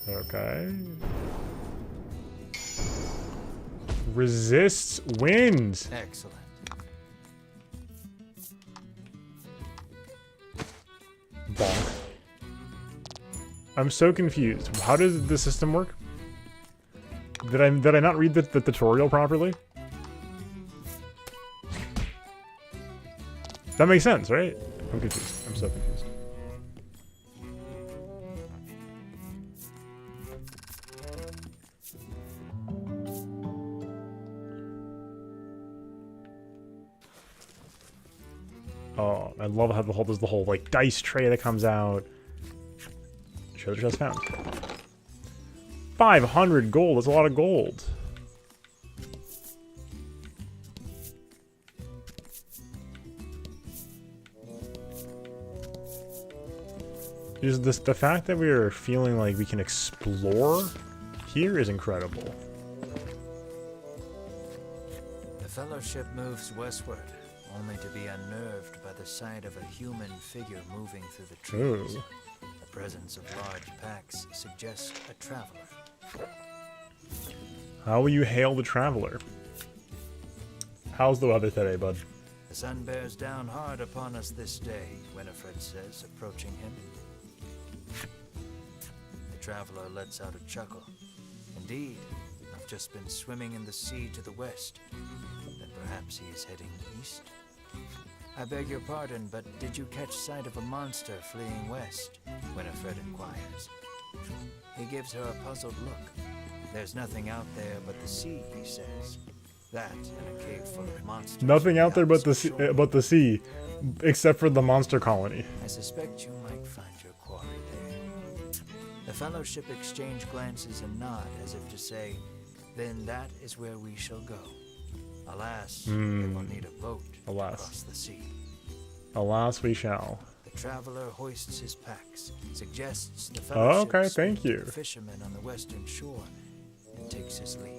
Okay. Resists wind. Excellent. Bonk. I'm so confused. How does the system work? Did I not read the tutorial properly? That makes sense, right? I'm confused. I'm so confused. Oh, I love how there's the whole like dice tray that comes out. Treasure chest found. 500 gold. That's a lot of gold. Is this the fact that we are feeling like we can explore here is incredible. The Fellowship moves westward, only to be unnerved by the sight of a human figure moving through the trees. Ooh. The presence of large packs suggests a traveler. How will you hail the traveler? How's the weather today, bud? The sun bears down hard upon us this day, Winifred says, approaching him. The traveler lets out a chuckle. Indeed, I've just been swimming in the sea to the west. Then perhaps he is heading east? I beg your pardon, but did you catch sight of a monster fleeing west? Winifred inquires. He gives her a puzzled look. There's nothing out there but the sea, he says. That and a cave full of monsters. Nothing out there but the sea, except for the monster colony. I suspect you might find your quarry there. The fellowship exchange glances and nod as if to say, then that is where we shall go. Alas, it will need a boat to cross the sea. Alas, we shall. The traveler hoists his packs, suggests the fellowship okay, thank you. The fisherman on the western shore, and takes his leave.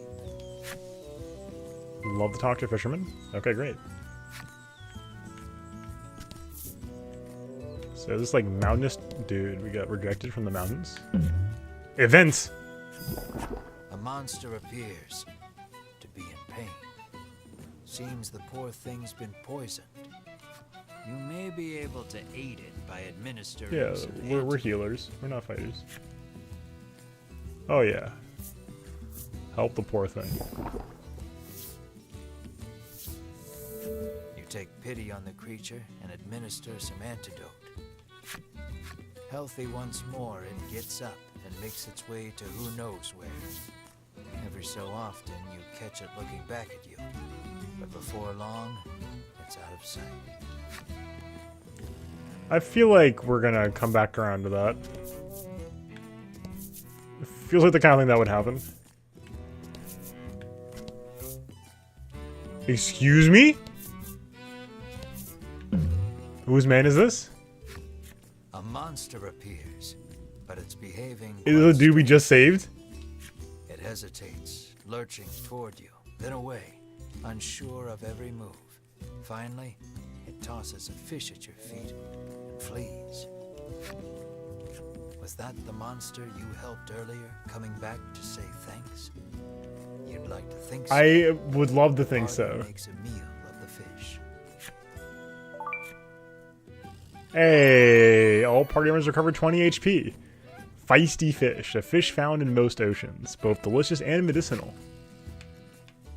Love to talk to fishermen. Okay, great. So this like mountainous dude, we got rejected from the mountains. Events. A monster appears to be in pain. Seems the poor thing's been poisoned. You may be able to aid it by administering. Yeah, we're healers. We're not fighters. Oh yeah. Help the poor thing. You take pity on the creature and administer some antidote. Healthy once more, it gets up and makes its way to who knows where. Every so often, you catch it looking back at you. But before long, it's out of sight. I feel like we're gonna come back around to that. It feels like the kind of thing that would happen. Excuse me? Whose man is this? A monster appears, but it's behaving. Is it the dude we just saved? It hesitates, lurching toward you, then away, unsure of every move. Finally, it tosses a fish at your feet and flees. Was that the monster you helped earlier, coming back to say thanks? You'd like to think so. I would love to think so. Makes a meal of the fish. Hey, all party members recovered 20 HP. Feisty fish, a fish found in most oceans, both delicious and medicinal.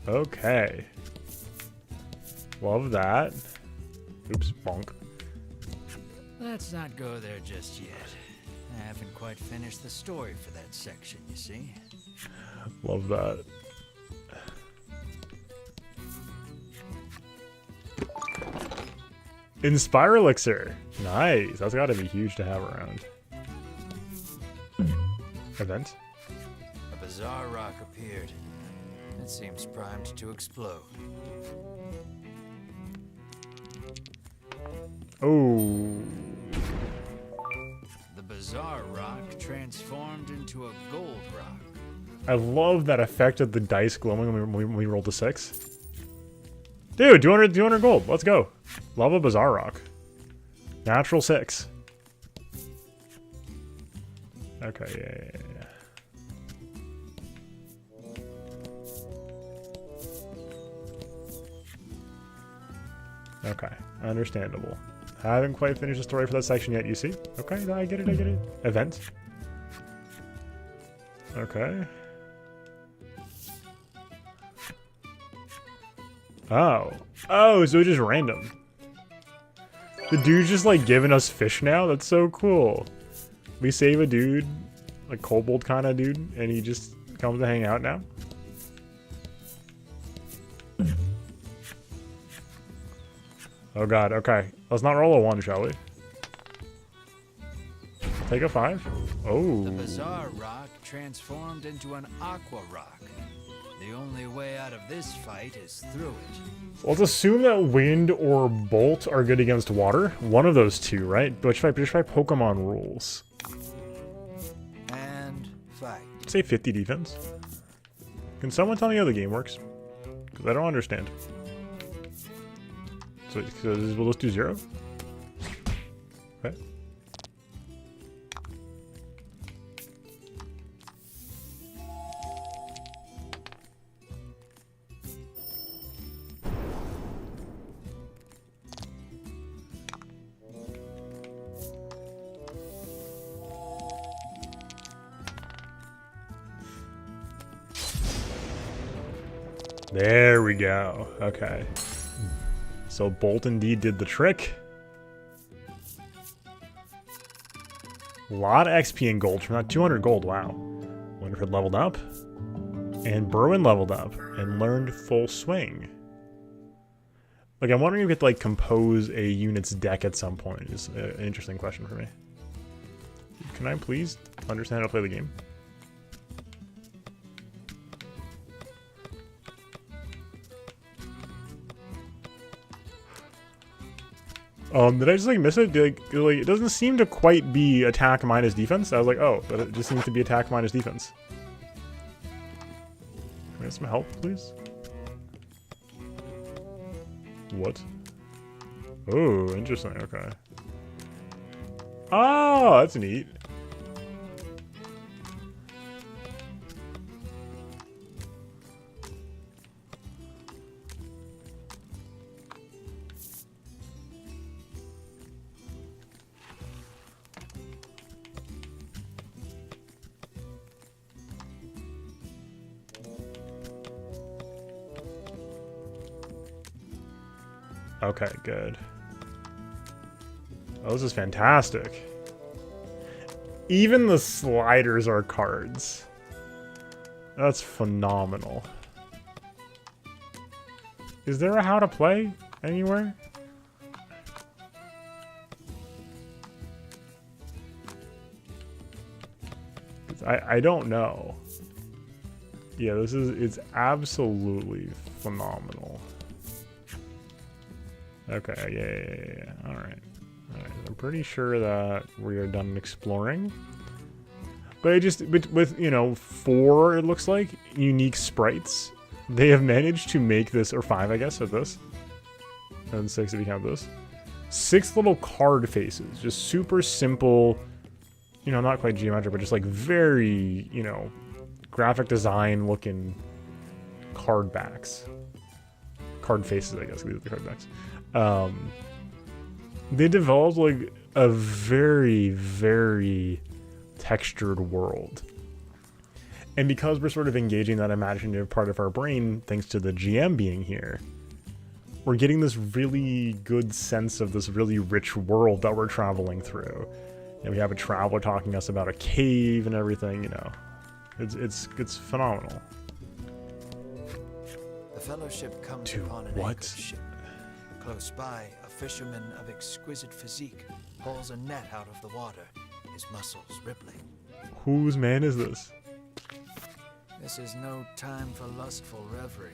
Okay. Love that. Oops, bonk. Let's not go there just yet. I haven't quite finished the story for that section, you see. Love that. Inspire Elixir. Nice. That's got to be huge to have around. Event. A bizarre rock appeared. It seems primed to explode. Oh. The bizarre rock transformed into a gold rock. I love that effect of the dice glowing when we rolled a 6. Dude, 200 gold. Let's go. Love a bizarre rock. Natural 6. Okay, yeah. Okay, understandable. Haven't quite finished the story for that section yet, you see? Okay, I get it. Event. Okay. Oh, so it's just random. The dude's just like giving us fish now? That's so cool. We save a dude, like kobold kind of dude, and he just comes to hang out now? Oh god, okay. Let's not roll a 1, shall we? Take a 5? Oh. The bizarre rock transformed into an aqua rock. The only way out of this fight is through it. Let's assume that wind or bolt are good against water. One of those two, right? Which by Pokemon rules. And fight. Say 50 defense. Can someone tell me how the game works? Because I don't understand. So will this do 0? Okay. There we go. Okay. So Bolt indeed did the trick. A lot of XP and gold from that. 200 gold, wow. Winifred leveled up. And Berwin leveled up and learned Full Swing. Like, I'm wondering if we could, like, compose a unit's deck at some point. Is an interesting question for me. Can I please understand how to play the game? Did I just, like, miss it? Like, it doesn't seem to quite be attack minus defense. I was like, oh, but it just seems to be attack minus defense. Can I get some help, please? What? Oh, interesting. Okay. Oh, that's neat. Okay, good. Oh, this is fantastic. Even the sliders are cards. That's phenomenal. Is there a how to play anywhere? I don't know. Yeah, it's absolutely phenomenal. Okay, yeah. Alright. I'm pretty sure that we are done exploring. But with, you know, 4, it looks like, unique sprites, they have managed to make this, or 5, I guess, of this. And 6 if you count this. 6 little card faces. Just super simple, you know, not quite geometric, but just like very, you know, graphic design looking card backs. Card faces, I guess, these are the card backs. They developed like a very, very textured world. And because we're sort of engaging that imaginative part of our brain, thanks to the GM being here, we're getting this really good sense of this really rich world that we're traveling through. And we have a traveler talking to us about a cave and everything, you know. It's phenomenal. The Fellowship comes upon an anchored ship. Close by, a fisherman of exquisite physique pulls a net out of the water, his muscles rippling. Whose man is this? This is no time for lustful reverie.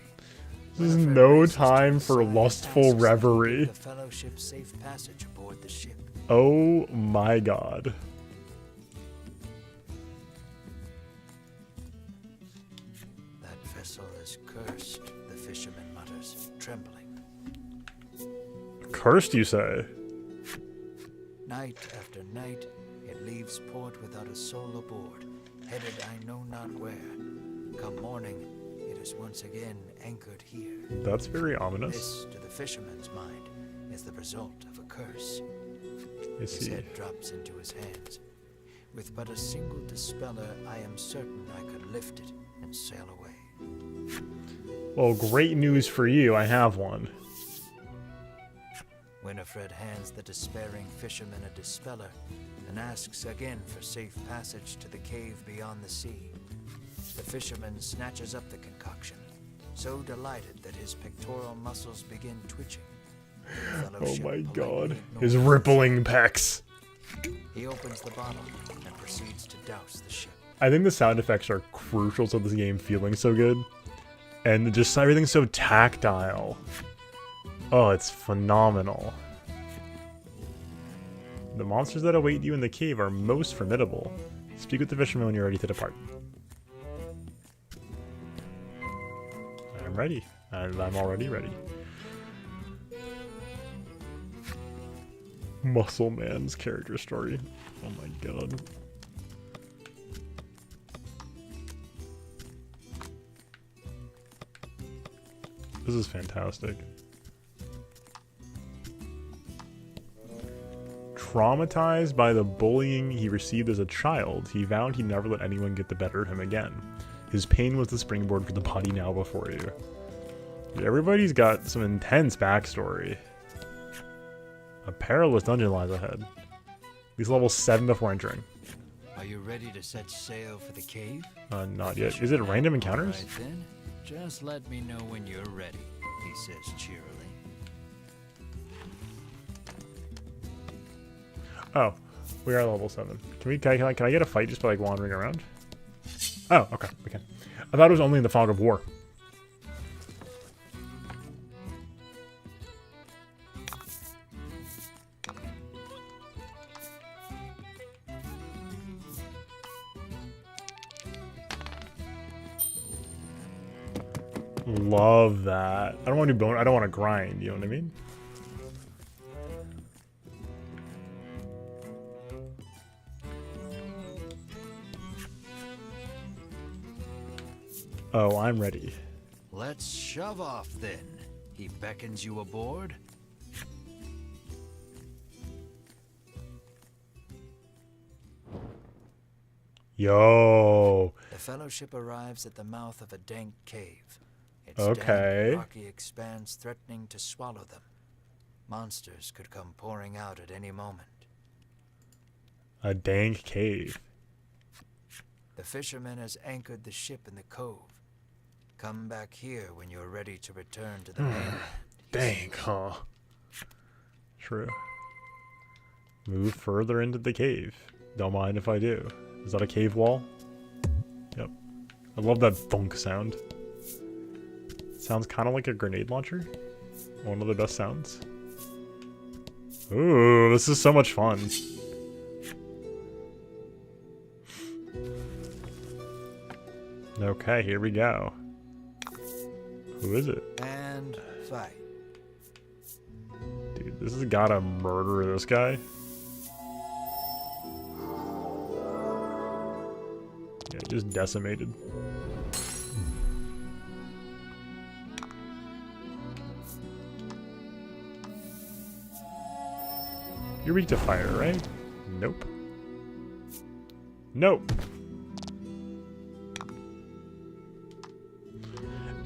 This is no time for lustful reverie. The Fellowship's safe passage aboard the ship. Oh my god. That vessel is cursed, the fisherman mutters, trembling. Cursed, you say? Night after night, it leaves port without a soul aboard, headed I know not where. Come morning, it is once again anchored here. That's very ominous. This, to the fisherman's mind, is the result of a curse. His head drops into his hands. With but a single dispeller, I am certain I could lift it and sail away. Well, great news for you. I have one. Winifred hands the despairing fisherman a dispeller and asks again for safe passage to the cave beyond the sea. The fisherman snatches up the concoction, so delighted that his pectoral muscles begin twitching. Oh my god. His rippling pecs. He opens the bottle and proceeds to douse the ship. I think the sound effects are crucial to this game feeling so good. And just everything's so tactile. Oh, it's phenomenal. The monsters that await you in the cave are most formidable. Speak with the fisherman when you're ready to depart. I'm ready. I'm already ready. Muscle Man's character story. Oh my god. This is fantastic. Traumatized by the bullying he received as a child, he vowed he'd never let anyone get the better of him again. His pain was the springboard for the body now before you. Everybody's got some intense backstory. A perilous dungeon lies ahead. These level 7 before entering. Are you ready to set sail for the cave? Not yet. Is it random encounters? Right then, just let me know when you're ready, he says cheerily. Oh, we are level 7. Can I get a fight just by like wandering around? Oh, okay, we can. I thought it was only in the fog of war. Love that. I don't want to do bone. I don't want to grind. You know what I mean? Oh, I'm ready. Let's shove off then. He beckons you aboard. Yo. The Fellowship arrives at the mouth of a dank cave. Its Okay. dank, rocky expanse threatening to swallow them. Monsters could come pouring out at any moment. A dank cave. The fisherman has anchored the ship in the cove. Come back here when you're ready to return to the mainland. Dank, huh? True. Move further into the cave. Don't mind if I do. Is that a cave wall? Yep. I love that thunk sound. Sounds kind of like a grenade launcher. One of the best sounds. Ooh, this is so much fun. Okay, here we go. Who is it? And fight. Dude, this has gotta murder this guy. Yeah, just decimated. You're weak to fire, right? Nope. Nope.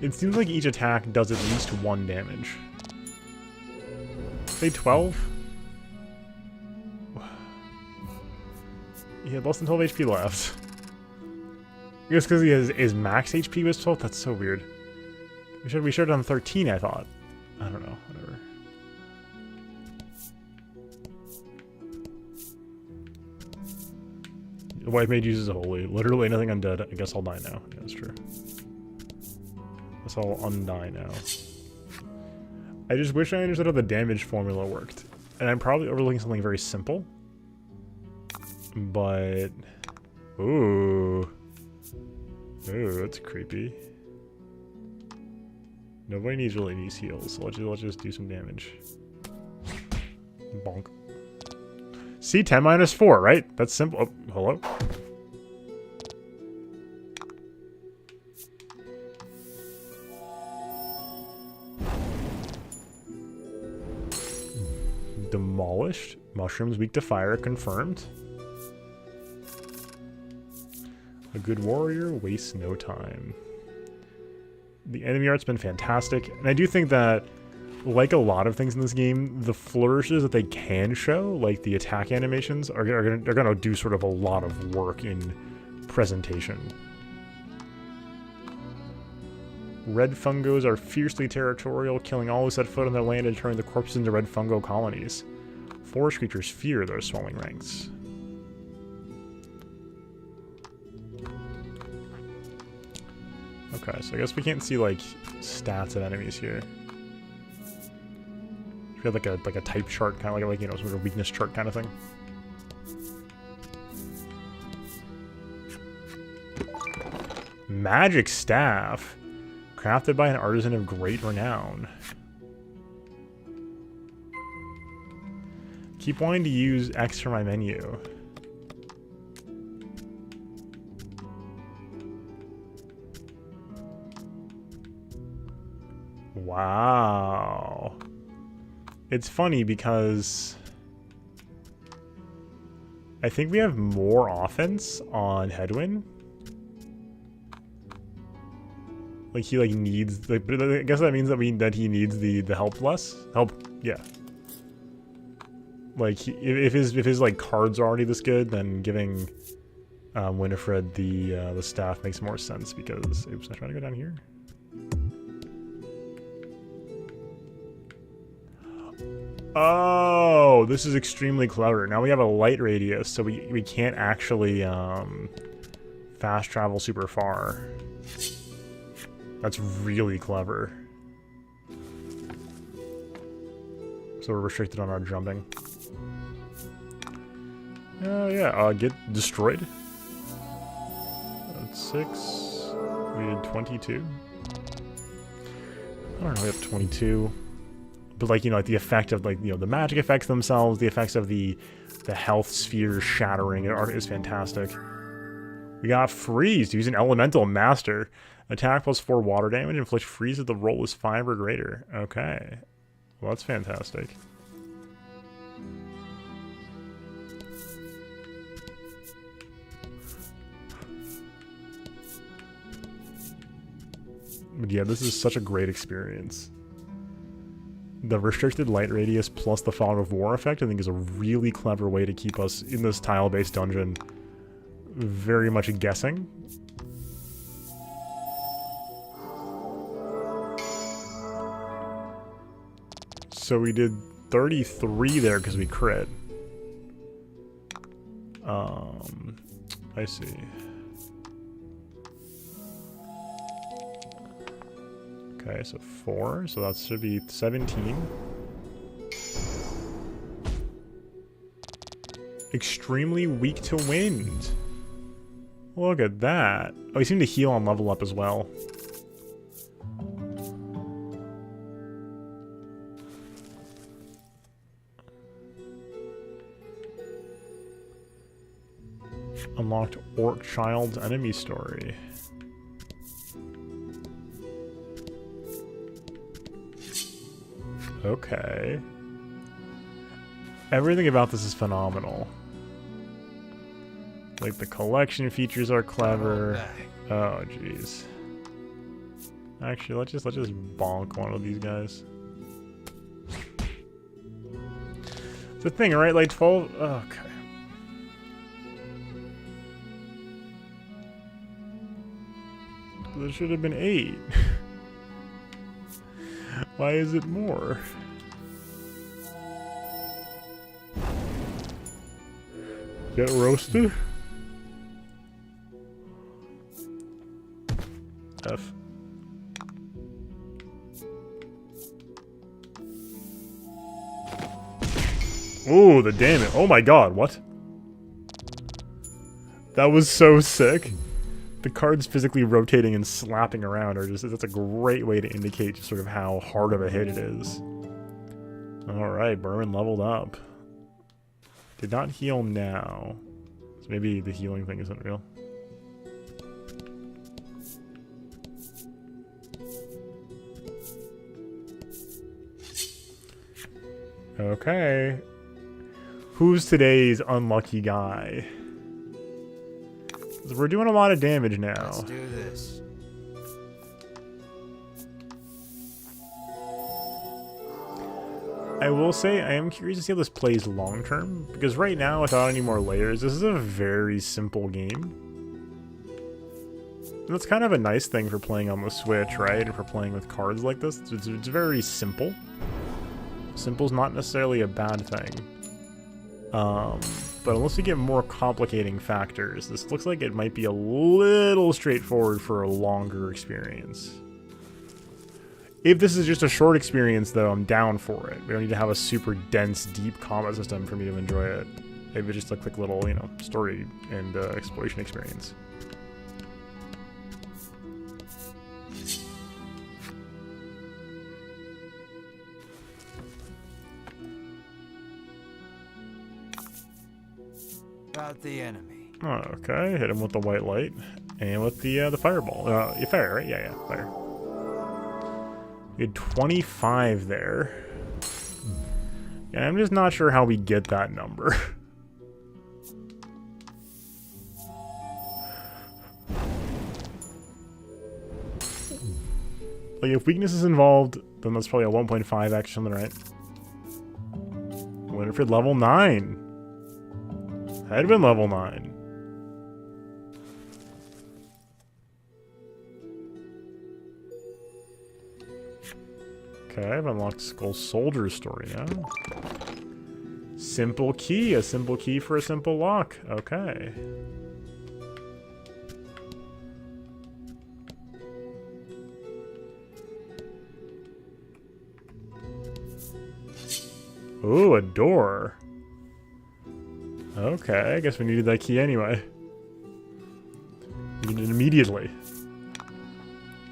It seems like each attack does at least 1 damage. Say 12? He had less than 12 HP left. I guess because his max HP was 12? That's so weird. We should have done 13, I thought. I don't know, whatever. The white mage uses holy. Literally anything undead. I guess I'll die now. Yeah, that's true. Guess I'll undie now. I just wish I understood how the damage formula worked. And I'm probably overlooking something very simple. But... Ooh. Ooh, that's creepy. Nobody really needs heals, so let's just do some damage. Bonk. See, 10 minus 4, right? That's simple. Oh, hello? Demolished. Mushrooms weak to fire confirmed. A good warrior wastes no time. The enemy art's been fantastic, and I do think that, like a lot of things in this game, the flourishes that they can show, like the attack animations, are gonna do sort of a lot of work in presentation. Red fungos are fiercely territorial, killing all who set foot on their land and turning the corpses into red fungo colonies. Forest creatures fear their swelling ranks. Okay, so I guess we can't see like stats of enemies here. We have like a type chart, kind of like you know, sort of weakness chart kind of thing. Magic staff, crafted by an artisan of great renown. Keep wanting to use X for my menu. Wow. It's funny because I think we have more offense on Headwind. Like he like needs like, but I guess that means that he needs the help less help. Yeah. Like if his like cards are already this good, then giving Winifred the staff makes more sense because oops, I'm trying to go down here. Oh, this is extremely clever. Now we have a light radius, so we can't actually fast travel super far. That's really clever. So we're restricted on our jumping. Oh yeah, get destroyed. That's 6. We did 22. I don't know, we have 22. But like, you know, like the effect of like, you know, the magic effects themselves, the effects of the health sphere shattering is fantastic. We got freeze. Use an elemental master. Attack plus 4 water damage. Inflict freeze if the roll is 5 or greater. Okay. Well, that's fantastic. But yeah, this is such a great experience. The restricted light radius plus the fog of war effect, I think, is a really clever way to keep us in this tile-based dungeon very much guessing. So we did 33 there because we crit. I see. Okay, so 4, so that should be 17. Extremely weak to wind. Look at that. Oh, we seem to heal on level up as well. Unlocked Orc Child's enemy story. Okay. Everything about this is phenomenal. Like the collection features are clever. Oh jeez. Actually, let's just bonk one of these guys. It's the thing, right? Like 12. Okay. There should have been 8. Why is it more? Get roasted? F. Ooh, the damage. Oh my god, what? That was so sick. The cards physically rotating and slapping around are just, that's a great way to indicate just sort of how hard of a hit it is. Alright, Berman leveled up. Did not heal now. So maybe the healing thing isn't real. Okay. Who's today's unlucky guy? We're doing a lot of damage now. Let's do this. I will say I am curious to see how this plays long term, because right now, without any more layers, this is a very simple game. And that's kind of a nice thing for playing on the Switch, right? And for playing with cards like this. It's very simple. Simple's not necessarily a bad thing. But unless we get more complicating factors, this looks like it might be a little straightforward for a longer experience. If this is just a short experience, though, I'm down for it. We don't need to have a super dense, deep combat system for me to enjoy it. Maybe just a quick little, you know, story and exploration experience. About the enemy. Oh, okay, hit him with the white light and with the fireball. You fire, right? Yeah, fire. We had 25 there. Yeah, I'm just not sure how we get that number. Like, if weakness is involved, then that's probably a 1.5x or something, right? Winifred level 9. Edwin level 9. Okay, I've unlocked Skull Soldier's story now. Simple key. A simple key for a simple lock. Okay. Ooh, a door. Okay, I guess we needed that key anyway. We needed it immediately.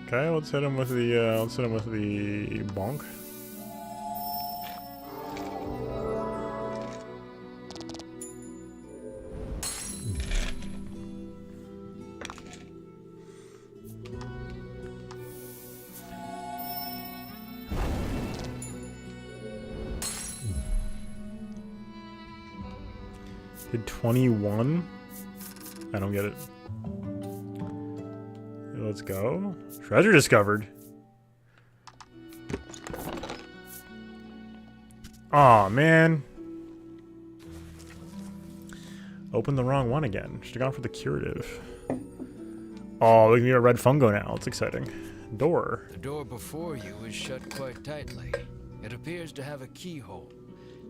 Okay, let's hit him with the bonk. Did 21? I don't get it. Let's go. Treasure discovered. Aw, man. Opened the wrong one again. Should have gone for the curative. Oh, we can get a red fungo now. It's exciting. Door. The door before you is shut quite tightly. It appears to have a keyhole.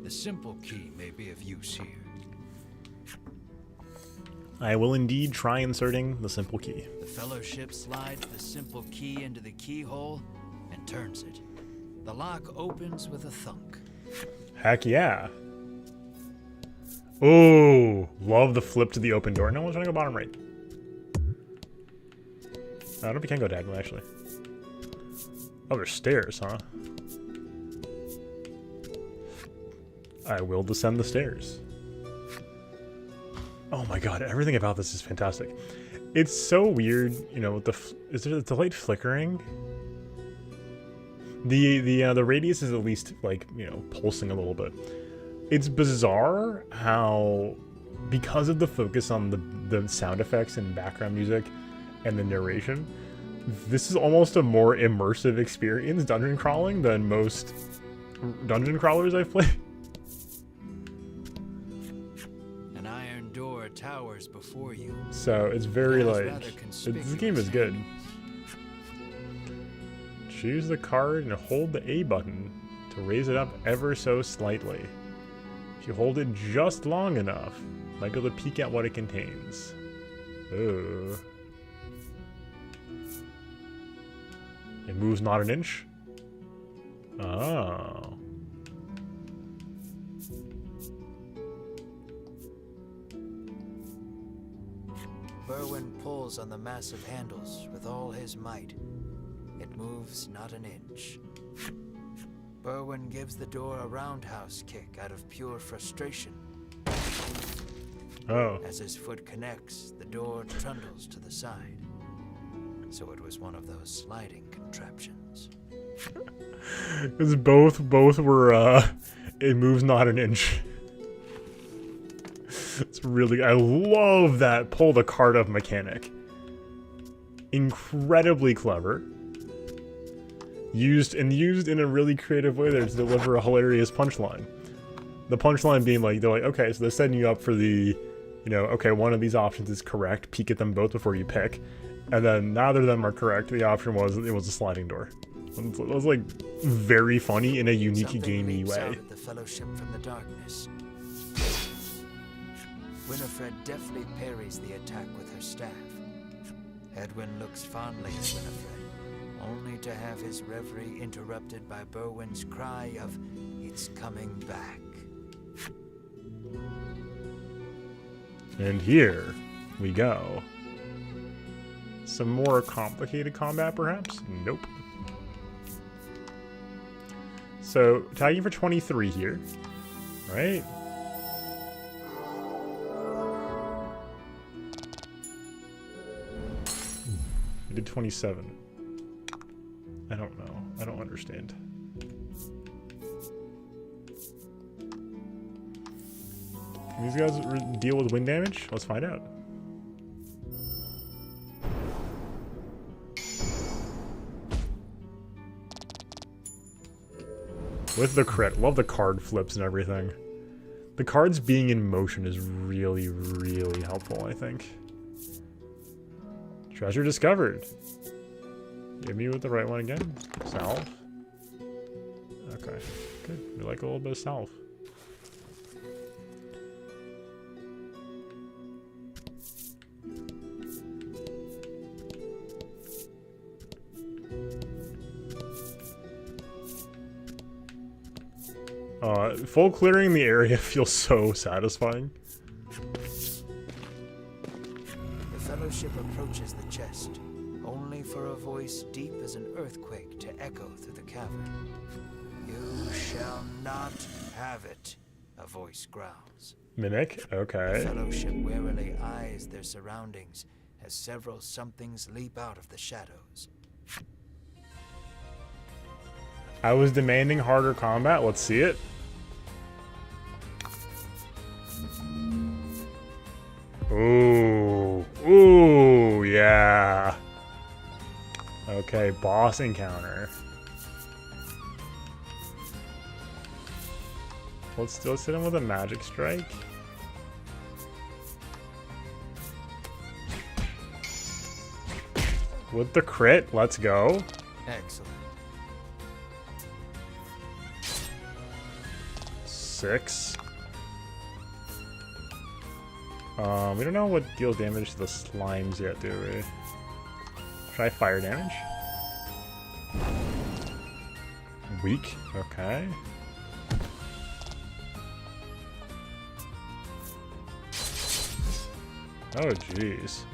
The simple key may be of use here. I will indeed try inserting the simple key. The Fellowship slides the simple key into the keyhole and turns it. The lock opens with a thunk. Heck yeah. Oh, love the flip to the open door. No one's trying to go bottom right. I don't know if you can go diagonal, actually. Oh, there's stairs, huh? I will descend the stairs. Oh my god, everything about this is fantastic. It's so weird, you know, with is there the light flickering? The radius is at least, like, you know, pulsing a little bit. It's bizarre how, because of the focus on the sound effects and background music and the narration, this is almost a more immersive experience dungeon crawling than most dungeon crawlers I've played. An iron door towers before you. So it's very this game is good. Choose the card and hold the A button to raise it up ever so slightly. If you hold it just long enough, you might be able to peek at what it contains. Ooh. It moves not an inch. Oh. Berwin pulls on the massive handles with all his might. It moves not an inch. Berwin gives the door a roundhouse kick out of pure frustration. Oh. As his foot connects, the door trundles to the side. So it was one of those sliding contraptions. Because both were, it moves not an inch. It's really, I love that pull the card up mechanic. Incredibly clever. Used in a really creative way there to deliver a hilarious punchline. The punchline being like, they're like, okay, so they're setting you up for the, you know, okay, one of these options is correct, peek at them both before you pick. And then neither of them are correct. The option was, it was a sliding door. It was like very funny in a unique gamey way. Out at the Fellowship from the darkness. Winifred deftly parries the attack with her staff. Edwin looks fondly at Winifred, only to have his reverie interrupted by Berwin's cry of, "It's coming back." And here we go. Some more complicated combat, perhaps? Nope. So, tagging for 23 here, right? I did 27. I don't know. I don't understand. Can these guys deal with wind damage? Let's find out. With the crit. Love the card flips and everything. The cards being in motion is really, really helpful, I think. Treasure discovered. Hit me with the right one again. Salve. Okay, good. We like a little bit of salve. Full clearing the area feels so satisfying. The Fellowship approaches the chest, only for a voice deep as an earthquake to echo through the cavern. You shall not have it, a voice growls. Mimic? Okay. The Fellowship warily eyes their surroundings as several somethings leap out of the shadows. I was demanding harder combat. Let's see it. Ooh. Ooh, yeah. Okay, boss encounter. Let's hit him with a magic strike. With the crit, let's go. Excellent. 6. We don't know what deals damage to the slimes yet, do we? Try fire damage. Weak. Okay. Oh, jeez.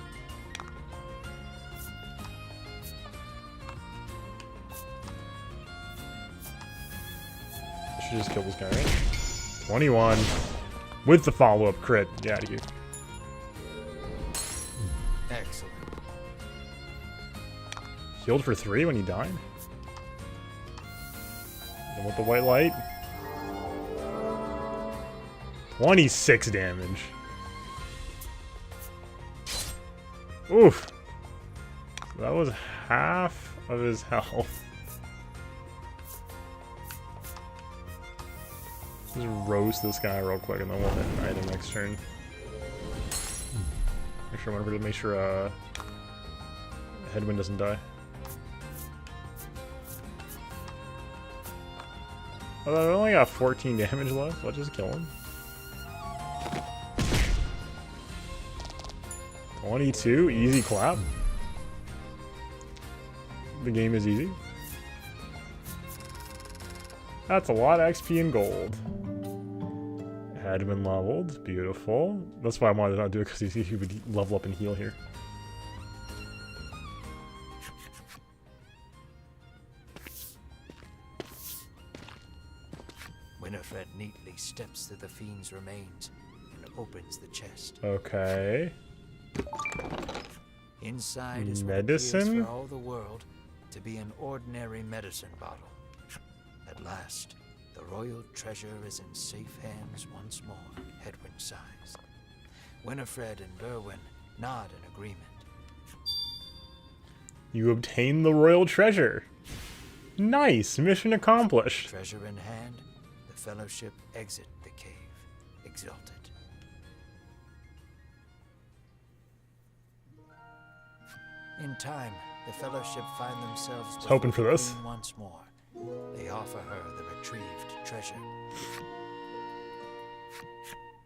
I should just kill this guy, right? 21. With the follow-up crit. Get out of here. Excellent. Healed for 3 when he died? And with the white light? 26 damage. Oof. So that was half of his health. Just roast this guy real quick and then we'll hit an item next turn. Make sure Headwind doesn't die. Oh, I only got 14 damage left. Let's just kill him. 22, easy clap. The game is easy. That's a lot of XP and gold. Had been leveled, beautiful. That's why I wanted to not do it, because he would level up and heal here. Winifred neatly steps through the fiend's remains and opens the chest. Okay. Inside is what medicine? appears for all the world to be an ordinary medicine bottle. At last, the royal treasure is in safe hands once more, Hedwin sighs. Winifred and Berwin nod in agreement. You obtain the royal treasure. Nice, mission accomplished. Treasure in hand, the Fellowship exit the cave, exultant. In time, the Fellowship find themselves hoping for this. once more. They offer her the retrieved treasure.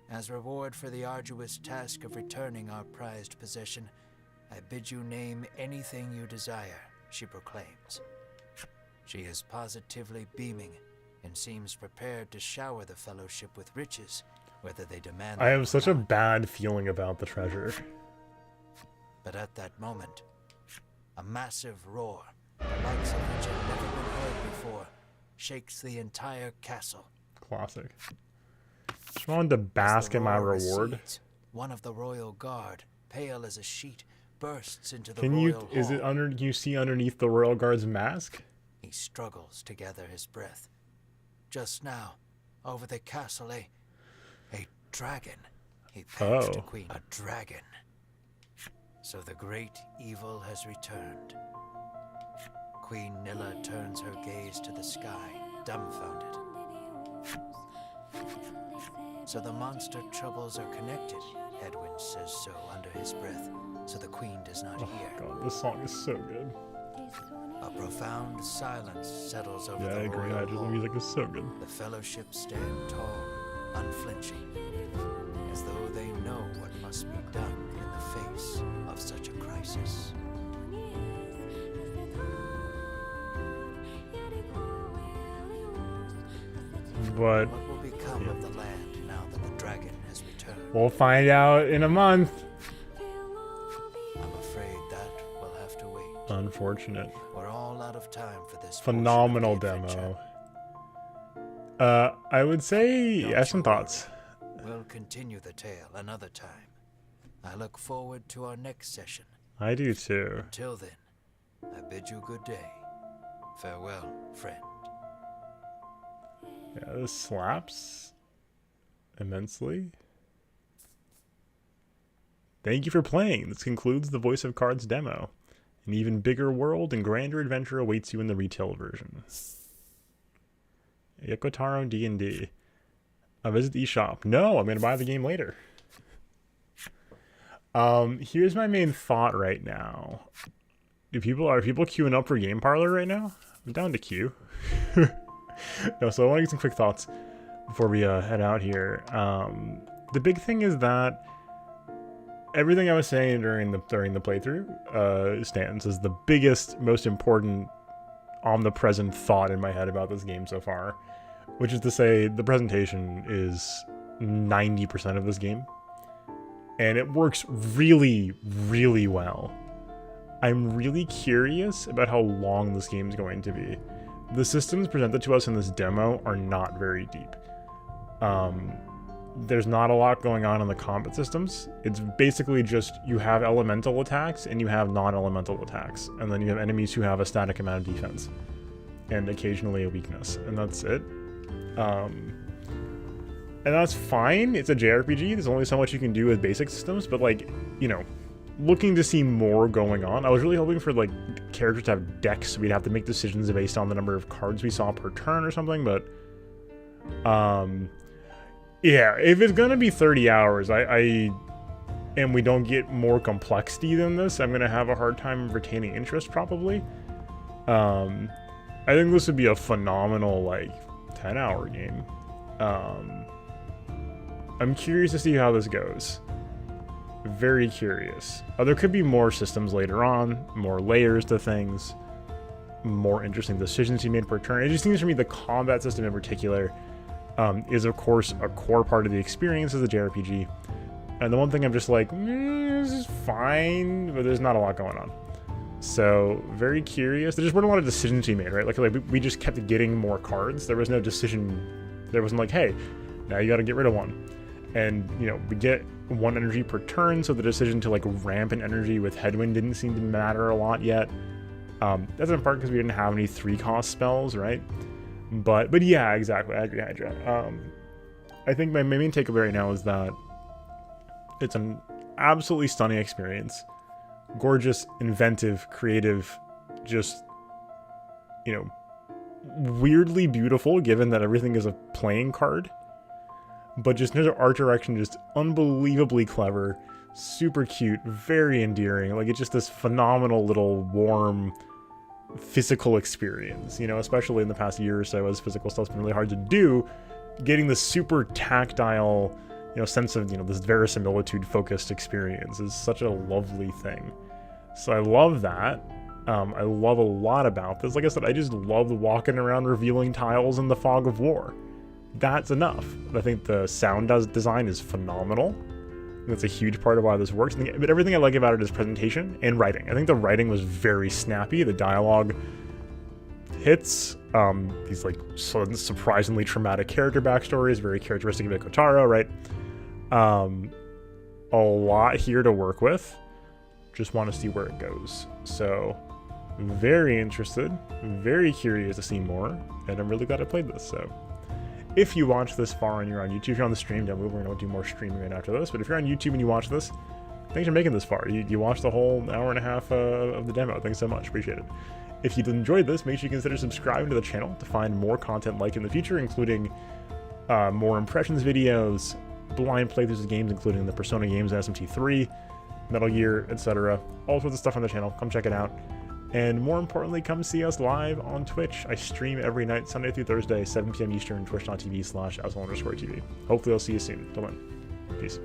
As reward for the arduous task of returning our prized possession, I bid you name anything you desire, she proclaims. She is positively beaming and seems prepared to shower the Fellowship with riches, whether they demand I them have or such a not. bad feeling about the treasure. But at that moment, a massive roar, the likes of which had never been heard before, shakes the entire castle. Classic. Just wanted to bask in my reward. Recedes, one of the royal guard, pale as a sheet, bursts into the Can you, royal is hall. it under, you see underneath the royal guard's mask? He struggles to gather his breath. Just now, over the castle, a dragon. He pants to Oh. Queen. A dragon. So the great evil has returned. Queen Nilla turns her gaze to the sky, dumbfounded. So the monster troubles are connected. Edwin says so under his breath, so the queen does not hear. God, this song is so good. A profound silence settles over Yeah, the I agree. royal The hall. music is so good. The fellowship stand tall, unflinching, as though they know what must be done in the face of such a crisis. But What will become of the land now that the dragon has returned? we'll find out in a month. I'm afraid that will have to wait. Unfortunate. We're all out of time for this Phenomenal portion of the adventure. demo. I would say Don't I have some you worry. thoughts. We'll continue the tale another time. I look forward to our next session. I do too. Till then, I bid you good day. Farewell, friend. Yeah, this slaps immensely. Thank you for playing. This concludes the Voice of Cards demo. An even bigger world and grander adventure awaits you in the retail version. Yoko Taro D&D. Visit the eShop. No, I'm going to buy the game later. Here's my main thought right now. Are people queuing up for Game Parlor right now? I'm down to queue. No, so I want to get some quick thoughts before we head out here. The big thing is that everything I was saying during the playthrough stands as the biggest, most important, omnipresent thought in my head about this game so far, which is to say the presentation is 90% of this game, and it works really, really well. I'm really curious about how long this game is going to be. The systems presented to us in this demo are not very deep. There's not a lot going on in the combat systems. It's basically just you have elemental attacks and you have non-elemental attacks, and then you have enemies who have a static amount of defense and occasionally a weakness, and that's it. And that's fine. It's a JRPG. There's only so much you can do with basic systems, but like, you know, looking to see more going on. I was really hoping for like characters to have decks, so we'd have to make decisions based on the number of cards we saw per turn or something, but yeah, if it's gonna be 30 hours, and we don't get more complexity than this, I'm gonna have a hard time retaining interest probably. I think this would be a phenomenal like 10-hour game. I'm curious to see how this goes. Very curious. There could be more systems later on, more layers to things, more interesting decisions you made per turn. It just seems to me the combat system in particular is of course a core part of the experience as a JRPG. And the one thing I'm just like, this is fine, but there's not a lot going on. So very curious. There just weren't a lot of decisions we made, right? Like we just kept getting more cards. There was no decision. There wasn't like, hey, now you got to get rid of one. And you know, we get 1 energy per turn, so the decision to like ramp an energy with Headwind didn't seem to matter a lot yet. That's in part because we didn't have any 3-cost spells, right? But yeah, exactly. I agree, Hydra. I think my main takeaway right now is that it's an absolutely stunning experience. Gorgeous, inventive, creative, just, you know, weirdly beautiful given that everything is a playing card. But just in terms of art direction, just unbelievably clever, super cute, very endearing. Like, it's just this phenomenal little warm physical experience, you know, especially in the past year or so as physical stuff's been really hard to do. Getting this super tactile, you know, sense of, you know, this verisimilitude focused experience is such a lovely thing. So I love that. I love a lot about this. Like I said, I just love walking around revealing tiles in the fog of war. That's enough. I think the sound design is phenomenal. That's a huge part of why this works. But everything I like about it is presentation and writing. I think the writing was very snappy. The dialogue hits. These like surprisingly traumatic character backstories, very characteristic of Yoko Taro, right? A lot here to work with. Just want to see where it goes. So very interested, very curious to see more, and I'm really glad I played this. So if you watch this far and you're on YouTube, if you're on the stream, don't move, we're going to do more streaming right after this. But if you're on YouTube and you watch this, thanks for making this far. You watched the whole hour and a half of the demo. Thanks so much. Appreciate it. If you enjoyed this, make sure you consider subscribing to the channel to find more content like in the future, including more impressions videos, blind playthroughs of games, including the Persona games, SMT3, Metal Gear, etc. All sorts of stuff on the channel. Come check it out. And more importantly, come see us live on Twitch. I stream every night, Sunday through Thursday, 7 p.m. Eastern, twitch.tv/Asshole_TV. Hopefully I'll see you soon. Till then, peace.